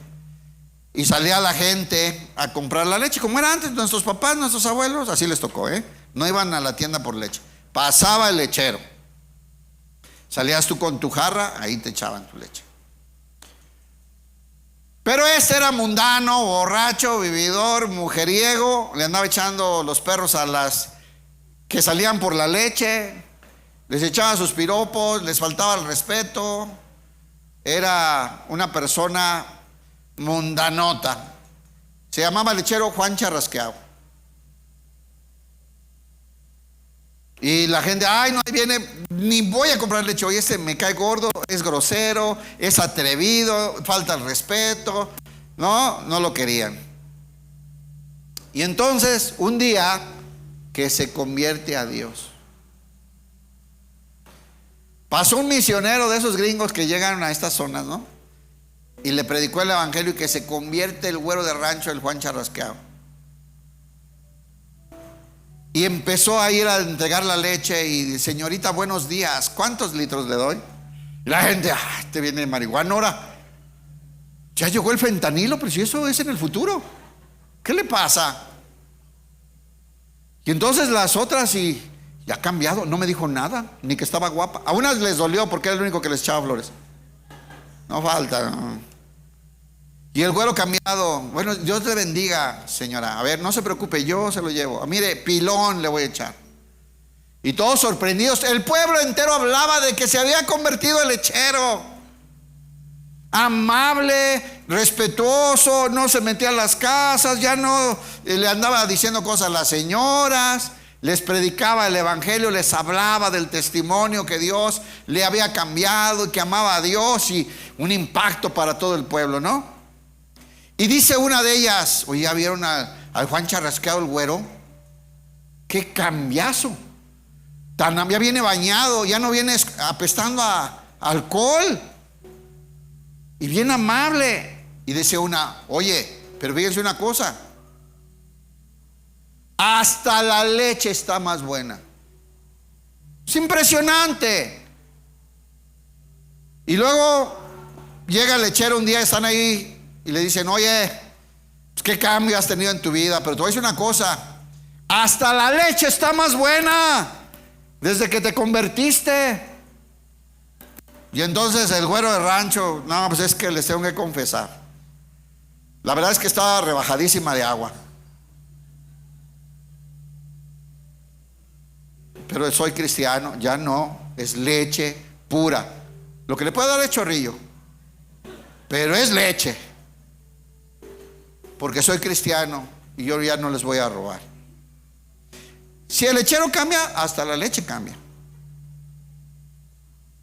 y salía la gente a comprar la leche, como era antes, nuestros papás, nuestros abuelos, así les tocó, no iban a la tienda por leche, pasaba el lechero, salías tú con tu jarra, ahí te echaban tu leche. Pero este era mundano, borracho, vividor, mujeriego, le andaba echando los perros a las que salían por la leche, les echaba sus piropos, les faltaba el respeto, era una persona mundanota. Se llamaba lechero Juan Charrasqueado. Y la gente, ay, no, ahí viene, ni voy a comprar leche, oye, este me cae gordo, es grosero, es atrevido, falta el respeto. No lo querían. Y entonces, un día que se convierte a Dios, pasó un misionero de esos gringos que llegan a estas zonas, ¿no? Y le predicó el evangelio y que se convierte el güero de rancho, el Juan Charrasqueado. Y empezó a ir a entregar la leche y, señorita, buenos días, ¿cuántos litros le doy? Y la gente, te viene marihuana ahora. Ya llegó el fentanilo, pero si eso es en el futuro, ¿qué le pasa? Y entonces las otras, y ya ha cambiado, no me dijo nada, ni que estaba guapa. A unas les dolió porque era el único que les echaba flores. No falta, no. Y el güero cambiado, bueno, Dios le bendiga, señora. A ver, no se preocupe, yo se lo llevo. Mire, pilón le voy a echar. Y todos sorprendidos, el pueblo entero hablaba de que se había convertido el lechero. Amable, respetuoso, no se metía a las casas, ya no le andaba diciendo cosas a las señoras, les predicaba el evangelio, les hablaba del testimonio que Dios le había cambiado y que amaba a Dios, y un impacto para todo el pueblo, ¿no? Y dice una de ellas, oye, ¿ya vieron al Juan Charrasqueado, el güero? ¡Qué cambiazo! Ya viene bañado, ya no viene apestando a alcohol. Y bien amable. Y dice una, oye, pero fíjense una cosa, hasta la leche está más buena. Es impresionante. Y luego llega el lechero un día, están ahí y le dicen, oye, ¿qué cambio has tenido en tu vida? Pero te voy a decir una cosa, hasta la leche está más buena desde que te convertiste. Y entonces el güero de rancho, no, pues es que les tengo que confesar, la verdad es que estaba rebajadísima de agua, pero soy cristiano. Ya no, es leche pura. Lo que le puedo dar es chorrillo, pero es leche, porque soy cristiano y yo ya no les voy a robar. Si el lechero cambia, hasta la leche cambia.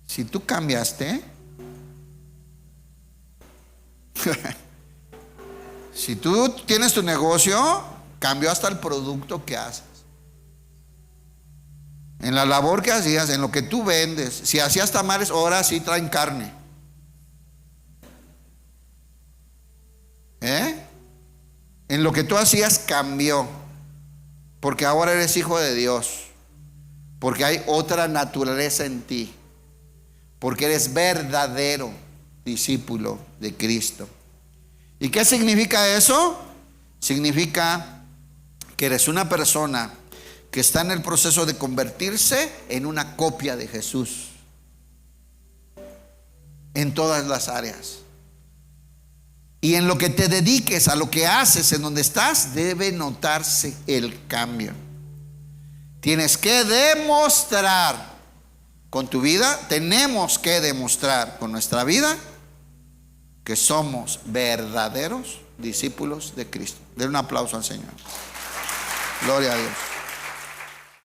Si tú cambiaste, si tú tienes tu negocio, cambió hasta el producto que haces. En la labor que hacías, en lo que tú vendes. Si hacías tamales, ahora sí traen carne. En lo que tú hacías cambió, porque ahora eres hijo de Dios, porque hay otra naturaleza en ti, porque eres verdadero discípulo de Cristo. ¿Y qué significa eso? Significa que eres una persona que está en el proceso de convertirse en una copia de Jesús en todas las áreas. Y en lo que te dediques, a lo que haces, en donde estás, debe notarse el cambio. Tienes que demostrar con tu vida, tenemos que demostrar con nuestra vida que somos verdaderos discípulos de Cristo. Den un aplauso al Señor. Gloria a Dios.